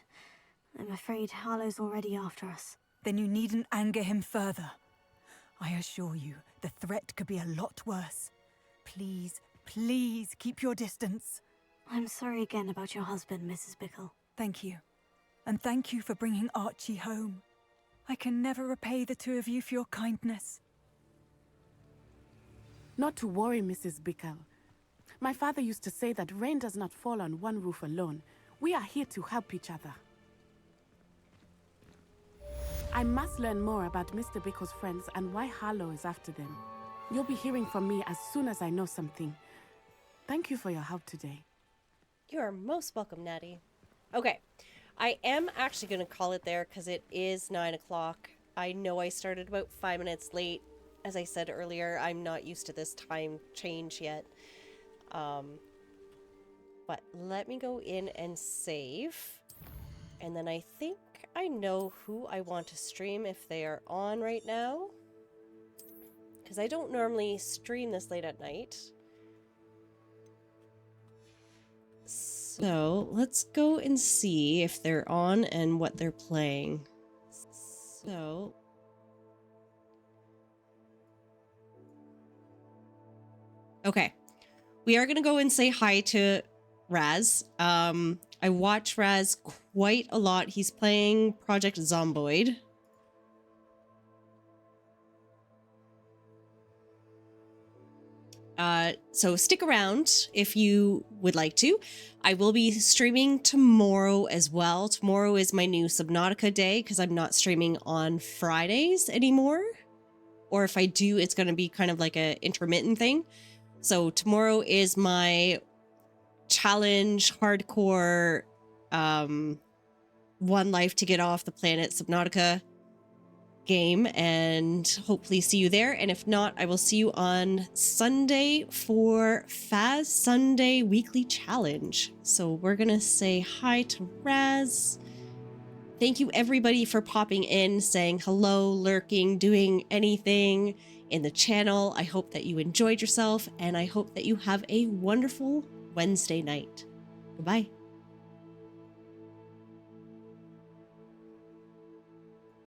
I'm afraid Harlow's already after us. Then you needn't anger him further. I assure you, the threat could be a lot worse. Please, please keep your distance. I'm sorry again about your husband, Mrs. Bickle. Thank you. And thank you for bringing Archie home. I can never repay the two of you for your kindness. Not to worry, Mrs. Bickle. My father used to say that rain does not fall on one roof alone. We are here to help each other. I must learn more about Mr. Bickle's friends and why Harlow is after them. You'll be hearing from me as soon as I know something. Thank you for your help today. You are most welcome, Natty. Okay, I am actually going to call it there because it is 9 o'clock. I know I started about 5 minutes late. As I said earlier, I'm not used to this time change yet. But let me go in and save. And then I think I know who I want to stream if they are on right now. Because I don't normally stream this late at night. So let's go and see if they're on and what they're playing. So okay, we are gonna go and say hi to Raz. I watch Raz quite a lot. He's playing Project Zomboid. So stick around if you would like to. I will be streaming tomorrow as well. Tomorrow is my new Subnautica day because I'm not streaming on Fridays anymore. Or if I do, it's going to be kind of like a intermittent thing. So tomorrow is my challenge hardcore one life to get off the planet Subnautica game, and hopefully see you there. And if not, I will see you on Sunday for Faz Sunday weekly challenge. So we're gonna say hi to Raz. Thank you everybody for popping in, saying hello, lurking, doing anything in the channel. I hope that you enjoyed yourself, and I hope that you have a wonderful Wednesday night. Goodbye.